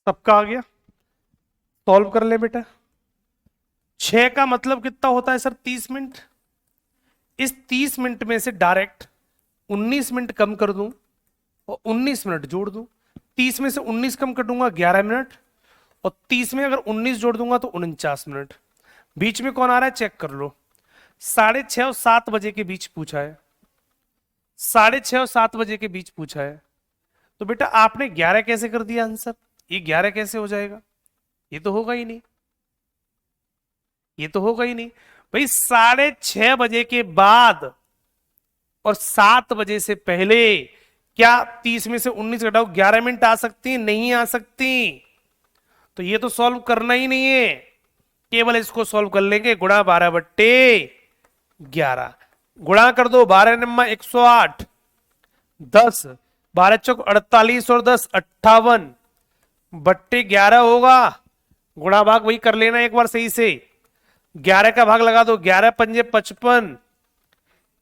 सबका आ गया, सॉल्व कर ले बेटा। 6 का मतलब कितना होता है सर? 30 मिनट। इस 30 मिनट में से डायरेक्ट 19 मिनट कम कर दूं और 19 मिनट जोड़ दूं। 30 में से 19 कम कर दूंगा 11 मिनट, और 30 में अगर 19 जोड़ दूंगा तो 49 मिनट। बीच में कौन आ रहा है चेक कर लो। 6:30 और 7 बजे के बीच पूछा है, 6:30 और 7 बजे के बीच पूछा है। तो बेटा आपने 11 कैसे कर दिया आंसर? ये 11 कैसे हो जाएगा? ये तो होगा ही नहीं, ये तो होगा ही नहीं भाई। 6:30 बजे के बाद और 7 बजे से पहले क्या 30 में से 19 घटाओ 11 मिनट आ सकती? नहीं आ सकती। तो ये तो सॉल्व करना ही नहीं है, केवल इसको सॉल्व कर लेंगे। गुणा 12/11, गुणा कर दो 12 नम्मा 108, 10 12 चौक 48 और 10 58/11 होगा। गुणा भाग वही कर लेना एक बार सही से। 11 का भाग लगा दो, 11 पंजे 55,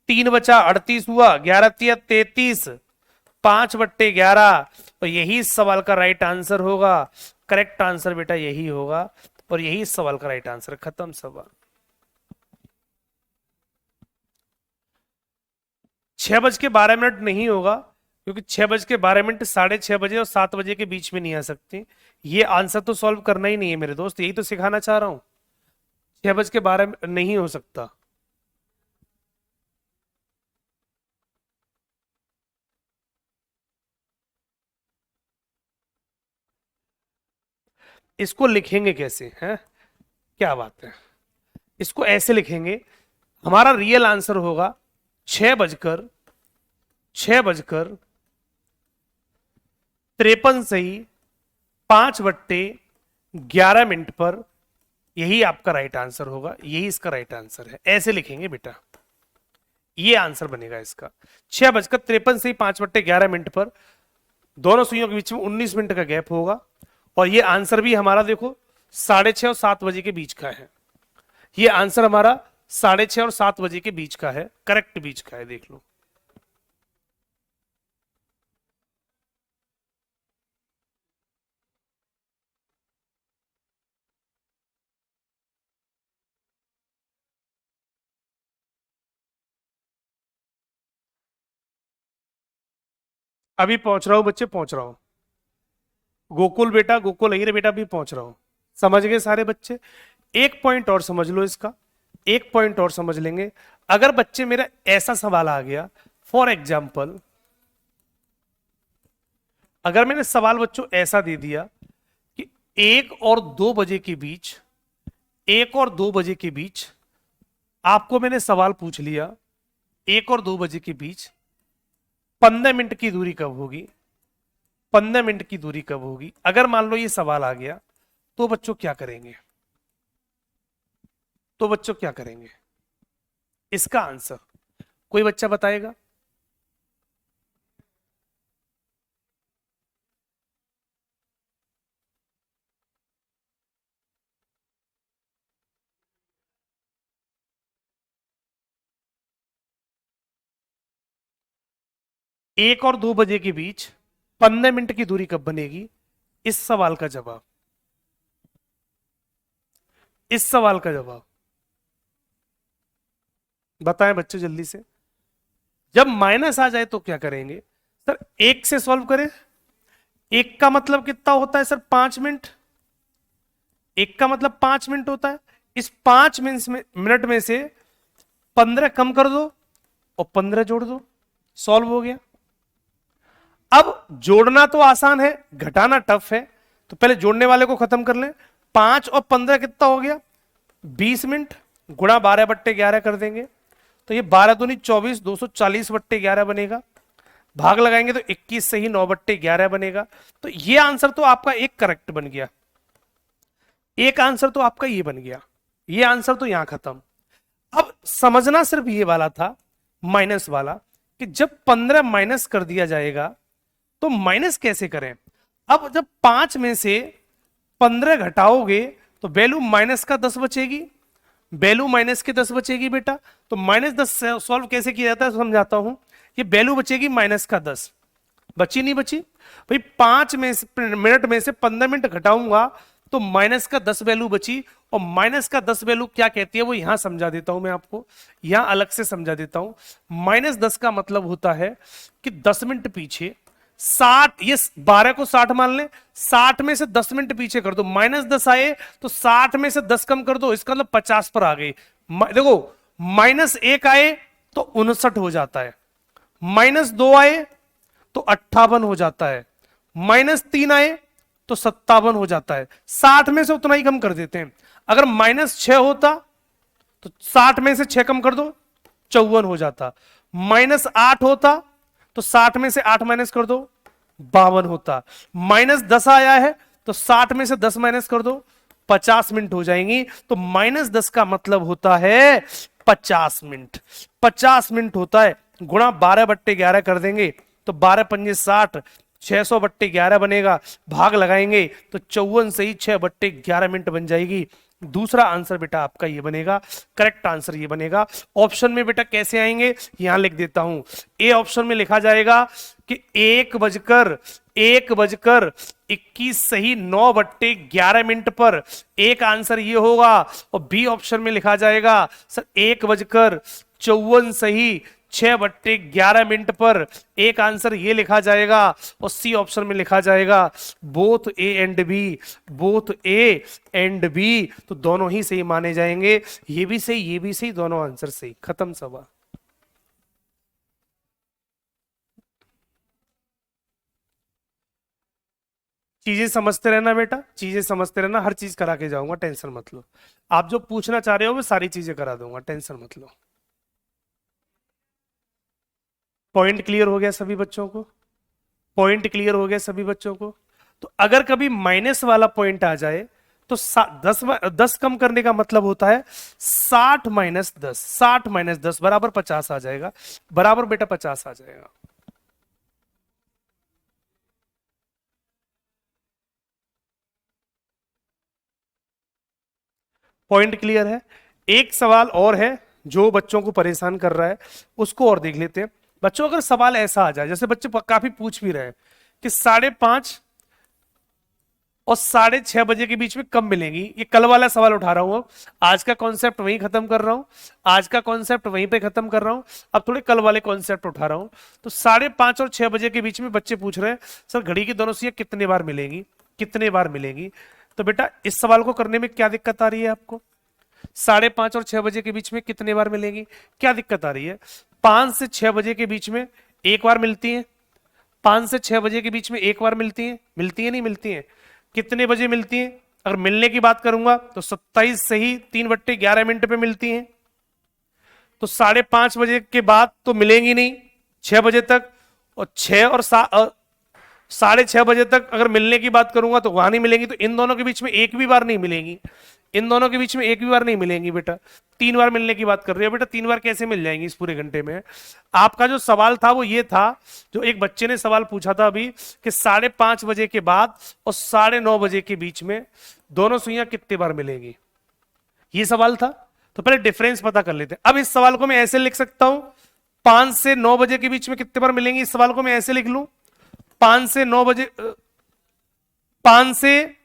3 बचा 38 हुआ, 11 तिया 33, 5/11। तो यही इस सवाल का राइट आंसर होगा। करेक्ट आंसर बेटा यही होगा, और यही इस सवाल का राइट आंसर। खत्म सवाल। 6:12 नहीं होगा, क्योंकि 6:12 6:30 बजे और 7 बजे के बीच में नहीं आ सकती। ये आंसर तो सॉल्व करना ही नहीं है मेरे दोस्त, यही तो सिखाना चाह रहा हूं। 6:12 नहीं हो सकता। इसको लिखेंगे कैसे हैं? क्या बात है, इसको ऐसे लिखेंगे। हमारा रियल आंसर होगा 6:53 सही 5/11 पर। यही आपका राइट आंसर होगा, यही इसका राइट आंसर है। ऐसे लिखेंगे बेटा, ये आंसर बनेगा इसका। 6:53 सही 5/11 पर, दोनों सुइयों के बीच में 19 मिनट का गैप होगा। और ये आंसर भी हमारा देखो 6:30 और 7 बजे के बीच का है। ये आंसर हमारा 6:30 और 7 बजे के बीच का है, करेक्ट बीच का है, देख लो। अभी पहुंच रहा हूं बच्चे, पहुंच रहा हूं। गोकुल बेटा, गोकुल अहिर बेटा भी पहुंच रहा हूं। समझ गए सारे बच्चे? एक पॉइंट और समझ लो इसका, एक पॉइंट और समझ लेंगे। अगर बच्चे मेरा ऐसा सवाल आ गया, फॉर एग्जाम्पल अगर मैंने सवाल बच्चों ऐसा दे दिया कि 1 और 2 बजे के बीच, 1 और 2 बजे के बीच आपको मैंने सवाल पूछ लिया, 1 और 2 बजे के बीच 15 मिनट की दूरी कब होगी? 15 मिनट की दूरी कब होगी? अगर मान लो ये सवाल आ गया, तो बच्चों क्या करेंगे? तो बच्चों क्या करेंगे इसका आंसर? कोई बच्चा बताएगा? एक और 2 बजे के बीच 15 मिनट की दूरी कब बनेगी? इस सवाल का जवाब, इस सवाल का जवाब बताएं बच्चे जल्दी से। जब माइनस आ जाए तो क्या करेंगे? सर 1 से सॉल्व करें। 1 का मतलब कितना होता है सर? 5 मिनट। 1 का मतलब 5 मिनट होता है। इस 5 मिनट में से 15 कम कर दो और 15 जोड़ दो, सॉल्व हो गया। अब जोड़ना तो आसान है, घटाना टफ है, तो पहले जोड़ने वाले को खत्म कर लें। 5 और 15 कितना हो गया? 20 मिनट। गुणा 12/11 कर देंगे, तो ये 12 दूनी 24, 240/11 बनेगा। भाग लगाएंगे तो 21 से ही 9/11 बनेगा। तो ये आंसर तो आपका एक करेक्ट बन गया, एक आंसर तो आपका ये बन गया, ये आंसर तो यहां खत्म। अब समझना सिर्फ ये वाला था, माइनस वाला, कि जब 15 माइनस कर दिया जाएगा तो माइनस कैसे करें? अब जब 5 में से 15 घटाओगे तो वैल्यू माइनस का 10 बचेगी, वैल्यू माइनस के 10 बचेगी बेटा। तो -10 सॉल्व कैसे किया जाता है समझाता हूं। ये वैल्यू बचेगी माइनस का 10, बची नहीं बची भाई? 5 मिनट में से 15 मिनट घटाऊंगा तो माइनस का 10 वैल्यू बची। और माइनस का 10 वैल्यू क्या कहती है वो यहां समझा देता हूं मैं आपको, यहां अलग से समझा देता हूं। -10 का मतलब होता है कि 10 मिनट पीछे 60, ये 12 को 60 मान ले, 60 में से 10 मिनट पीछे कर दो, -10 आए तो 60 में से 10 कम कर दो, इसका मतलब 50 पर आ गई। देखो -1 आए तो 59 हो जाता है, -2 आए तो 58 हो जाता है, -3 आए तो 57 हो जाता है। 60 में से उतना ही कम कर देते हैं। अगर -6 होता तो 60 में से 6 कम कर दो, 54 हो जाता। -8 होता तो 60 में से 8 माइनस कर दो, 52 होता। -10 आया है तो 60 में से 10 माइनस कर दो, 50 मिनट हो जाएंगी। तो -10 का मतलब होता है 50 मिनट। 50 मिनट होता है, गुणा 12/11 कर देंगे तो 12 पंजे 60, 600/11 बनेगा, भाग लगाएंगे तो 54 से ही 6/11 मिनट बन जाएगी। दूसरा आंसर बेटा आपका ये बनेगा, करेक्ट आंसर ये बनेगा। ऑप्शन में बेटा कैसे आएंगे यहां लिख देता हूं। ए ऑप्शन में लिखा जाएगा कि 1 बजकर 21 सही 9/11 पर एक आंसर ये होगा। और बी ऑप्शन में लिखा जाएगा सर 1 बजकर 54 सही 6/11 पर एक आंसर ये लिखा जाएगा। और सी ऑप्शन में लिखा जाएगा both A and B, both A and B, तो दोनों ही सही माने जाएंगे। ये भी सही ये भी सही, दोनों आंसर सही, खत्म सवाल। चीजें समझते रहना बेटा, चीजें समझते रहना, हर चीज करा के जाऊंगा, टेंशन मत लो। आप जो पूछना चाह रहे हो मैं सारी चीजें करा दूंगा, टेंशन मत लो। पॉइंट क्लियर हो गया सभी बच्चों को? पॉइंट क्लियर हो गया सभी बच्चों को? तो अगर कभी माइनस वाला पॉइंट आ जाए तो 10 कम करने का मतलब होता है 60 - 10, 60 - 10 बराबर 50 आ जाएगा, बराबर बेटा 50 आ जाएगा। पॉइंट क्लियर है? एक सवाल और है जो बच्चों को परेशान कर रहा है, उसको और देख लेते हैं। बच्चों अगर सवाल ऐसा आ जाए, जैसे बच्चे काफी पूछ भी रहे हैं कि 5:30 और 6:30 के बीच में कब मिलेंगी, ये कल वाला सवाल उठा रहा हूं। अब आज का कॉन्सेप्ट वहीं खत्म कर रहा हूं, आज का कॉन्सेप्ट वहीं पे खत्म कर रहा हूं, अब थोड़े कल वाले कॉन्सेप्ट उठा रहा हूं। तो 5:30 और 6 बजे के बीच में बच्चे पूछ रहे हैं सर घड़ी की दोनों सुइयां कितने बार मिलेंगी, कितने बार मिलेंगी? तो बेटा इस सवाल को करने में क्या दिक्कत आ रही है आपको? 5:30 और 6 बजे के बीच में कितने बार मिलेंगी, क्या दिक्कत आ रही है? 5 से 6 बजे के बीच में एक बार मिलती है, 5 से 6 बजे के बीच में एक बार मिलती है, मिलती है नहीं मिलती है? कितने बजे मिलती है? अगर मिलने की बात करूंगा तो 27 से ही 3/11 पे मिलती है। तो 5:30 बजे के बाद तो मिलेंगी नहीं 6 बजे तक, और 6 और 6:30 तक अगर मिलने की बात करूंगा तो वहां नहीं मिलेंगी। तो इन दोनों के बीच में एक भी बार नहीं मिलेंगी, इन दोनों के बीच में एक भी बार नहीं मिलेंगी बेटा। 3 बार मिलने की बात कर रही है बेटा, 3 बार कैसे मिल जाएंगी इस पूरे घंटे में? आपका जो सवाल था वो ये था, जो एक बच्चे ने सवाल पूछा था अभी कि 5:30 बजे के बाद और 9:30 बजे के बीच में दोनों सुइयां कितने बार मिलेंगी, ये सवाल था। तो पहले डिफरेंस पता कर लेते हैं। अब इस सवाल को मैं ऐसे लिख सकता हूं, 5 से 9 बजे के बीच में कितने बार मिलेंगी, इस सवाल को मैं ऐसे लिख लूं, 5 से 9 बजे, 5 से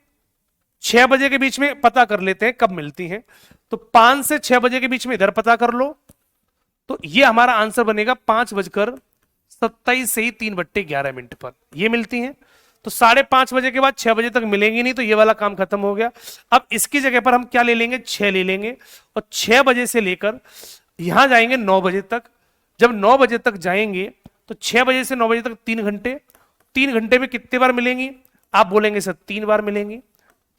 6 बजे के बीच में पता कर लेते हैं कब मिलती हैं। तो 5 से 6 बजे के बीच में इधर पता कर लो, तो ये हमारा आंसर बनेगा 5:27 से ही 3/11 पर ये मिलती हैं। तो 5:30 बजे के बाद 6 बजे तक मिलेंगी नहीं, तो ये वाला काम खत्म हो गया। अब इसकी जगह पर हम क्या ले लेंगे, 6 ले लेंगे, और 6 बजे से लेकर यहां जाएंगे 9 बजे तक। जब 9 बजे तक जाएंगे तो 6 बजे से 9 बजे तक 3 घंटे, 3 घंटे में कितने बार मिलेंगी? आप बोलेंगे सर 3 बार मिलेंगी,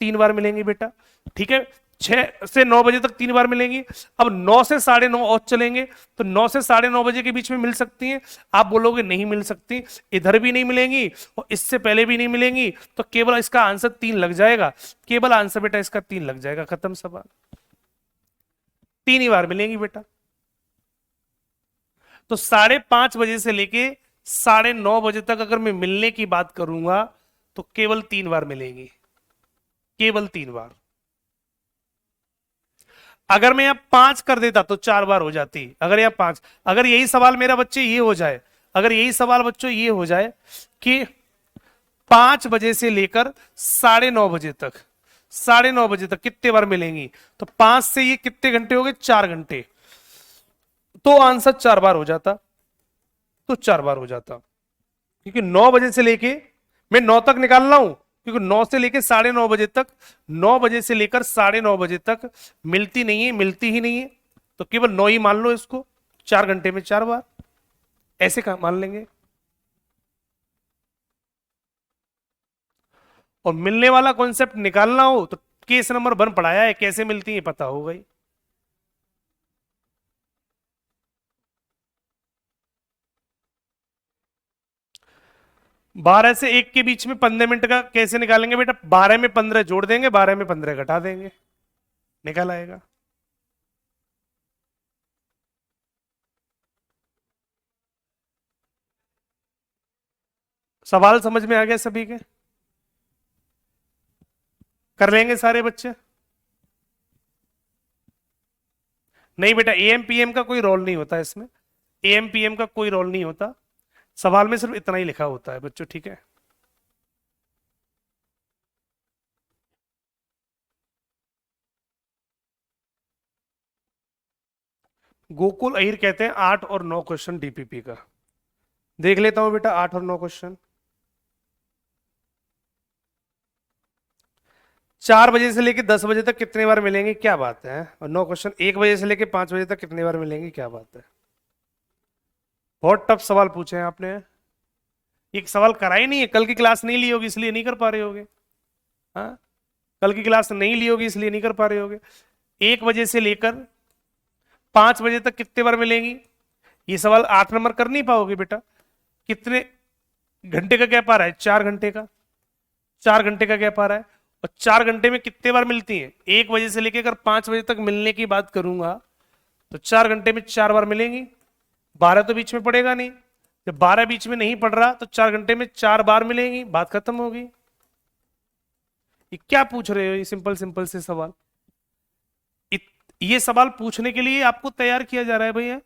3 बार मिलेंगी बेटा, ठीक है। 6 से 9 बजे तक 3 बार मिलेंगी। अब 9 से 9:30 और चलेंगे तो 9 से 9:30 बजे के बीच में मिल सकती हैं। आप बोलोगे नहीं मिल सकती, इधर भी नहीं मिलेंगी और इससे पहले भी नहीं मिलेंगी, तो केवल इसका आंसर 3 लग जाएगा, केवल आंसर बेटा इसका 3 लग जाएगा, खत्म सवाल। 3 ही बार मिलेंगी बेटा। तो 5:30 बजे से लेके 9:30 बजे तक अगर मैं मिलने की बात करूंगा तो केवल 3 बार मिलेंगी, केवल 3 बार। अगर मैं यहां 5 कर देता तो 4 बार हो जाती, अगर यहां 5, अगर यही सवाल मेरा बच्चे ये हो जाए, अगर यही सवाल बच्चों ये हो जाए कि 5 बजे से लेकर 9:30 बजे तक, 9:30 बजे तक कितने बार मिलेंगी, तो 5 से ये कितने घंटे हो गए, 4 घंटे, तो आंसर 4 बार हो जाता, तो 4 बार हो जाता। क्योंकि 9 बजे से लेके मैं 9 तक निकाल रहा हूं, क्योंकि 9 से लेके 9:30 बजे तक, 9 बजे से लेकर 9:30 बजे तक मिलती नहीं है, मिलती ही नहीं है, तो केवल 9 ही मान लो इसको, 4 घंटे में 4 बार, ऐसे का मान लेंगे। और मिलने वाला कॉन्सेप्ट निकालना हो तो केस नंबर 1 पढ़ाया है, कैसे मिलती है पता होगा ही। 12 से 1 के बीच में 15 मिनट का कैसे निकालेंगे बेटा, 12 में 15 जोड़ देंगे, 12 में 15 घटा देंगे, निकल आएगा। सवाल समझ में आ गया सभी के, कर लेंगे सारे बच्चे। नहीं बेटा, एएम पीएम का कोई रोल नहीं होता इसमें, एएम पीएम का कोई रोल नहीं होता, सवाल में सिर्फ इतना ही लिखा होता है बच्चों, ठीक है। गोकुल अहिर कहते हैं 8 और 9 क्वेश्चन डीपीपी का। देख लेता हूं बेटा 8 और 9 क्वेश्चन। 4 बजे से लेके 10 बजे तक कितने बार मिलेंगे, क्या बात है। और 9 क्वेश्चन 1 बजे से लेके 5 बजे तक कितने बार मिलेंगे, क्या बात है। बहुत टफ सवाल पूछे हैं आपने, एक सवाल करा ही नहीं है, कल की क्लास नहीं ली होगी इसलिए नहीं कर पा रहे होगे। हाँ, कल की क्लास नहीं ली होगी इसलिए नहीं कर पा रहे होगे। 1 बजे से लेकर 5 बजे तक कितने बार मिलेंगी, ये सवाल 8 नंबर कर नहीं पाओगे बेटा। कितने घंटे का गैप आ रहा है, 4 घंटे का, 4 घंटे का गैप आ रहा है, और 4 घंटे में कितने बार मिलती है, 1 बजे से लेकर अगर 5 बजे तक मिलने की बात करूंगा तो 4 घंटे में 4 बार मिलेंगी। 12 तो बीच में पड़ेगा नहीं, जब 12 बीच में नहीं पड़ रहा तो 4 घंटे में 4 बार मिलेंगी, बात खत्म होगी। ये क्या पूछ रहे हो, ये सिंपल सिंपल से सवाल, ये सवाल पूछने के लिए आपको तैयार किया जा रहा है भैया।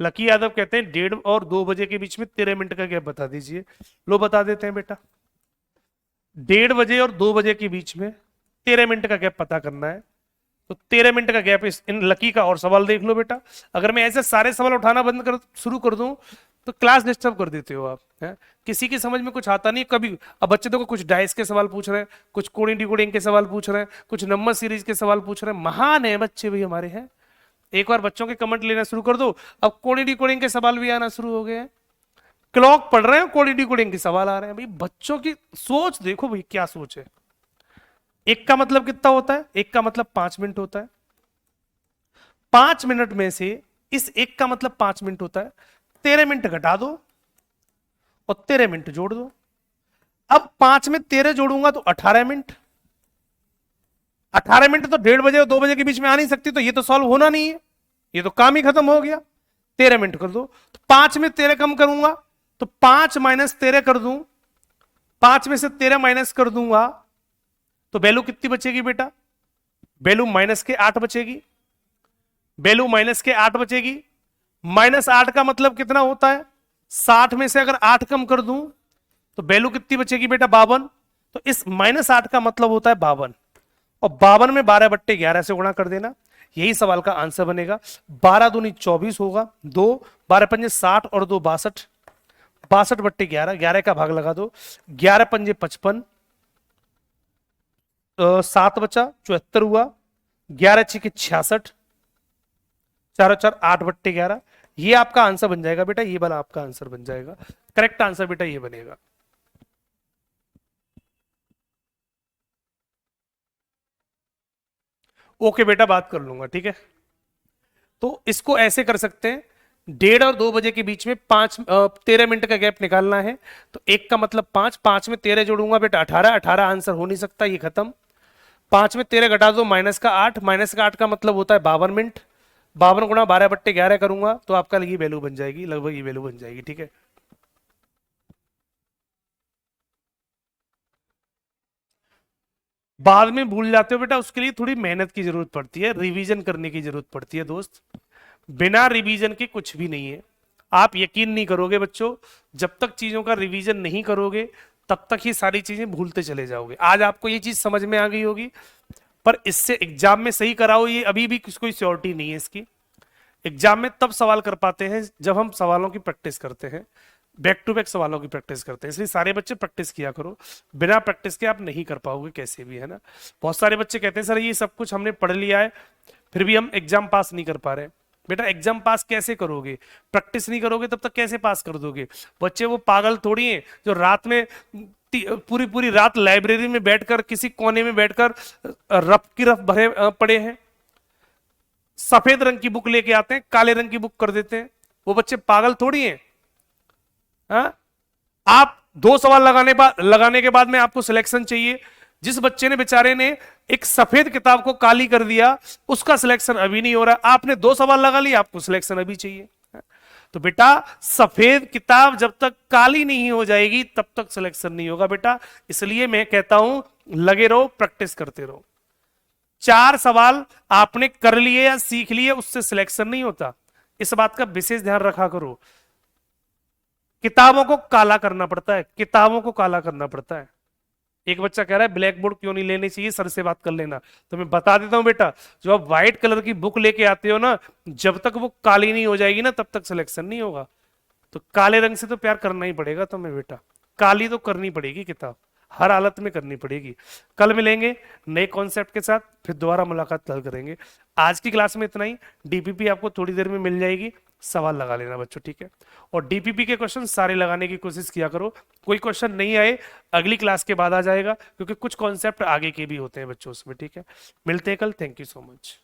लकी यादव कहते हैं 1:30 और 2 बजे के बीच में 13 मिनट का गैप बता दीजिए। लो बता देते हैं बेटा, 1:30 बजे और 2 बजे के बीच में 13 मिनट का गैप पता करना है, तो 13 मिनट का गैप इस इन लकी का। और सवाल देख लो बेटा, अगर मैं ऐसे सारे सवाल उठाना बंद कर शुरू कर दूं तो क्लास डिस्टर्ब कर देते हो आप, है? किसी की समझ में कुछ आता नहीं कभी। अब बच्चे देखो कुछ डाइस के सवाल पूछ रहे हैं, कुछ कोडिंग डिकोडिंग के सवाल पूछ रहे हैं, कुछ नंबर सीरीज के सवाल पूछ रहे हैं, महान है बच्चे भी हमारे हैं। एक बार बच्चों के कमेंट लेना शुरू कर दो, अब कोडिंग डिकोडिंग के सवाल भी आना शुरू हो गए हैं। क्लॉक पढ़ रहे हैं, कोडिंग डिकोडिंग के सवाल आ रहे हैं। भाई बच्चों की सोच देखो भाई, क्या सोच है। 1 का मतलब कितना होता है, 1 का मतलब 5 मिनट होता है। 5 मिनट में से इस 1 का मतलब 5 मिनट होता है, 13 मिनट घटा दो और 13 मिनट जोड़ दो। अब 5 में 13 जोड़ूंगा तो 18 मिनट, 18 मिनट तो 1:30 और 2 बजे के बीच में आ नहीं सकती, तो ये तो सॉल्व होना नहीं है, ये तो काम ही खत्म हो गया। 13 मिनट कर दो, तो 5 में 13 कम करूंगा तो 5 - 13 कर दूं, 5 में से 13 माइनस कर दूंगा तो वैल्यू कितनी बचेगी बेटा, वैल्यू -8 बचेगी, वैल्यू -8 बचेगी। -8 का मतलब कितना होता है, 60 में से अगर 8 कम कर दूं तो वैल्यू कितनी बचेगी बेटा, 52। तो इस -8 का मतलब होता है 52, और 52 में 12/11 से गुणा कर देना, यही सवाल का आंसर बनेगा। 12 दूनी 24 होगा, 2 12 पंजे 60 और 2 62, 62/11, 11 का भाग लगा दो, 11 पंजे 55, 7 बचा 74 हुआ, 11 छिके 66, 4 और 4 8/11, ये आपका आंसर बन जाएगा बेटा, ये वाला आपका आंसर बन जाएगा। करेक्ट आंसर बेटा ये बनेगा। ओके बेटा, बात कर लूंगा, ठीक है। तो इसको ऐसे कर सकते हैं, 1:30 और 2 बजे के बीच में 13 मिनट का गैप निकालना है, तो 1 का मतलब 5, 5 में 13 जोड़ूंगा बेटा 18, 18 आंसर हो नहीं सकता, ये खत्म। 5 में 13 घटा दो -8, -8 का मतलब होता है 52 मिनट, 52 गुणा 12/11 करूंगा तो आपका ये वैल्यू बन जाएगी, लगभग ये वैल्यू बन जाएगी, ठीक है। बाद में भूल जाते हो बेटा, उसके लिए थोड़ी मेहनत की जरूरत पड़ती है, रिवीजन करने की जरूरत पड़ती है दोस्त। बिना रिवीजन के कुछ भी नहीं है। आप यकीन नहीं करोगे बच्चों, जब तक चीजों का रिवीजन नहीं करोगे तब तक ही सारी चीजें भूलते चले जाओगे। आज आपको ये चीज समझ में आ गई होगी, पर इससे एग्जाम में सही कराओ, ये अभी भी कोई श्योरिटी नहीं है इसकी। एग्जाम में तब सवाल कर पाते हैं जब हम सवालों की प्रैक्टिस करते हैं, बैक टू बैक सवालों की प्रैक्टिस करते हैं। इसलिए सारे बच्चे प्रैक्टिस किया करो, बिना प्रैक्टिस के आप नहीं कर पाओगे कैसे भी, है ना। बहुत सारे बच्चे कहते हैं सर ये सब कुछ हमने पढ़ लिया है फिर भी हम एग्जाम पास नहीं कर पा रहे। बेटा एग्जाम पास कैसे करोगे, प्रैक्टिस नहीं करोगे तब तक कैसे पास कर दोगे। बच्चे वो पागल थोड़ी हैं जो रात में पूरी पूरी रात लाइब्रेरी में बैठकर किसी कोने में बैठकर रफ की रफ भरे पड़े हैं, सफेद रंग की बुक लेके आते हैं काले रंग की बुक कर देते हैं। वो बच्चे पागल थोड़ी हैं। हाँ? आप 2 सवाल लगाने के बाद में आपको सिलेक्शन चाहिए। जिस बच्चे ने बेचारे ने एक सफेद किताब को काली कर दिया, उसका सिलेक्शन अभी नहीं हो रहा। आपने 2 सवाल लगा लिए, आपको सिलेक्शन अभी चाहिए। तो बेटा सफेद किताब जब तक काली नहीं हो जाएगी तब तक सिलेक्शन नहीं होगा बेटा। इसलिए मैं कहता हूं लगे रहो, प्रैक्टिस करते रहो। 4 सवाल आपने कर लिए या सीख लिए उससे सिलेक्शन नहीं होता, इस बात का विशेष ध्यान रखा करो। किताबों को काला करना पड़ता है, किताबों को काला करना पड़ता है। एक बच्चा कह रहा है ब्लैक बोर्ड क्यों नहीं लेनी चाहिए, सर से बात कर लेना। तो मैं बता देता हूं बेटा, जो आप व्हाइट कलर की बुक लेके आते हो ना, जब तक वो काली नहीं हो जाएगी ना तब तक सिलेक्शन नहीं होगा। तो काले रंग से तो प्यार करना ही पड़ेगा तुम्हें बेटा, काली तो करनी पड़ेगी किताब, हर हालत में करनी पड़ेगी। कल मिलेंगे नए कॉन्सेप्ट के साथ, फिर दोबारा मुलाकात कल करेंगे। आज की क्लास में इतना ही। डीपीपी आपको थोड़ी देर में मिल जाएगी, सवाल लगा लेना बच्चों, ठीक है। और डीपीपी के क्वेश्चन सारे लगाने की कोशिश किया करो। कोई क्वेश्चन नहीं आए अगली क्लास के बाद आ जाएगा, क्योंकि कुछ कॉन्सेप्ट आगे के भी होते हैं बच्चों उसमें, ठीक है। मिलते हैं कल, थैंक यू सो मच।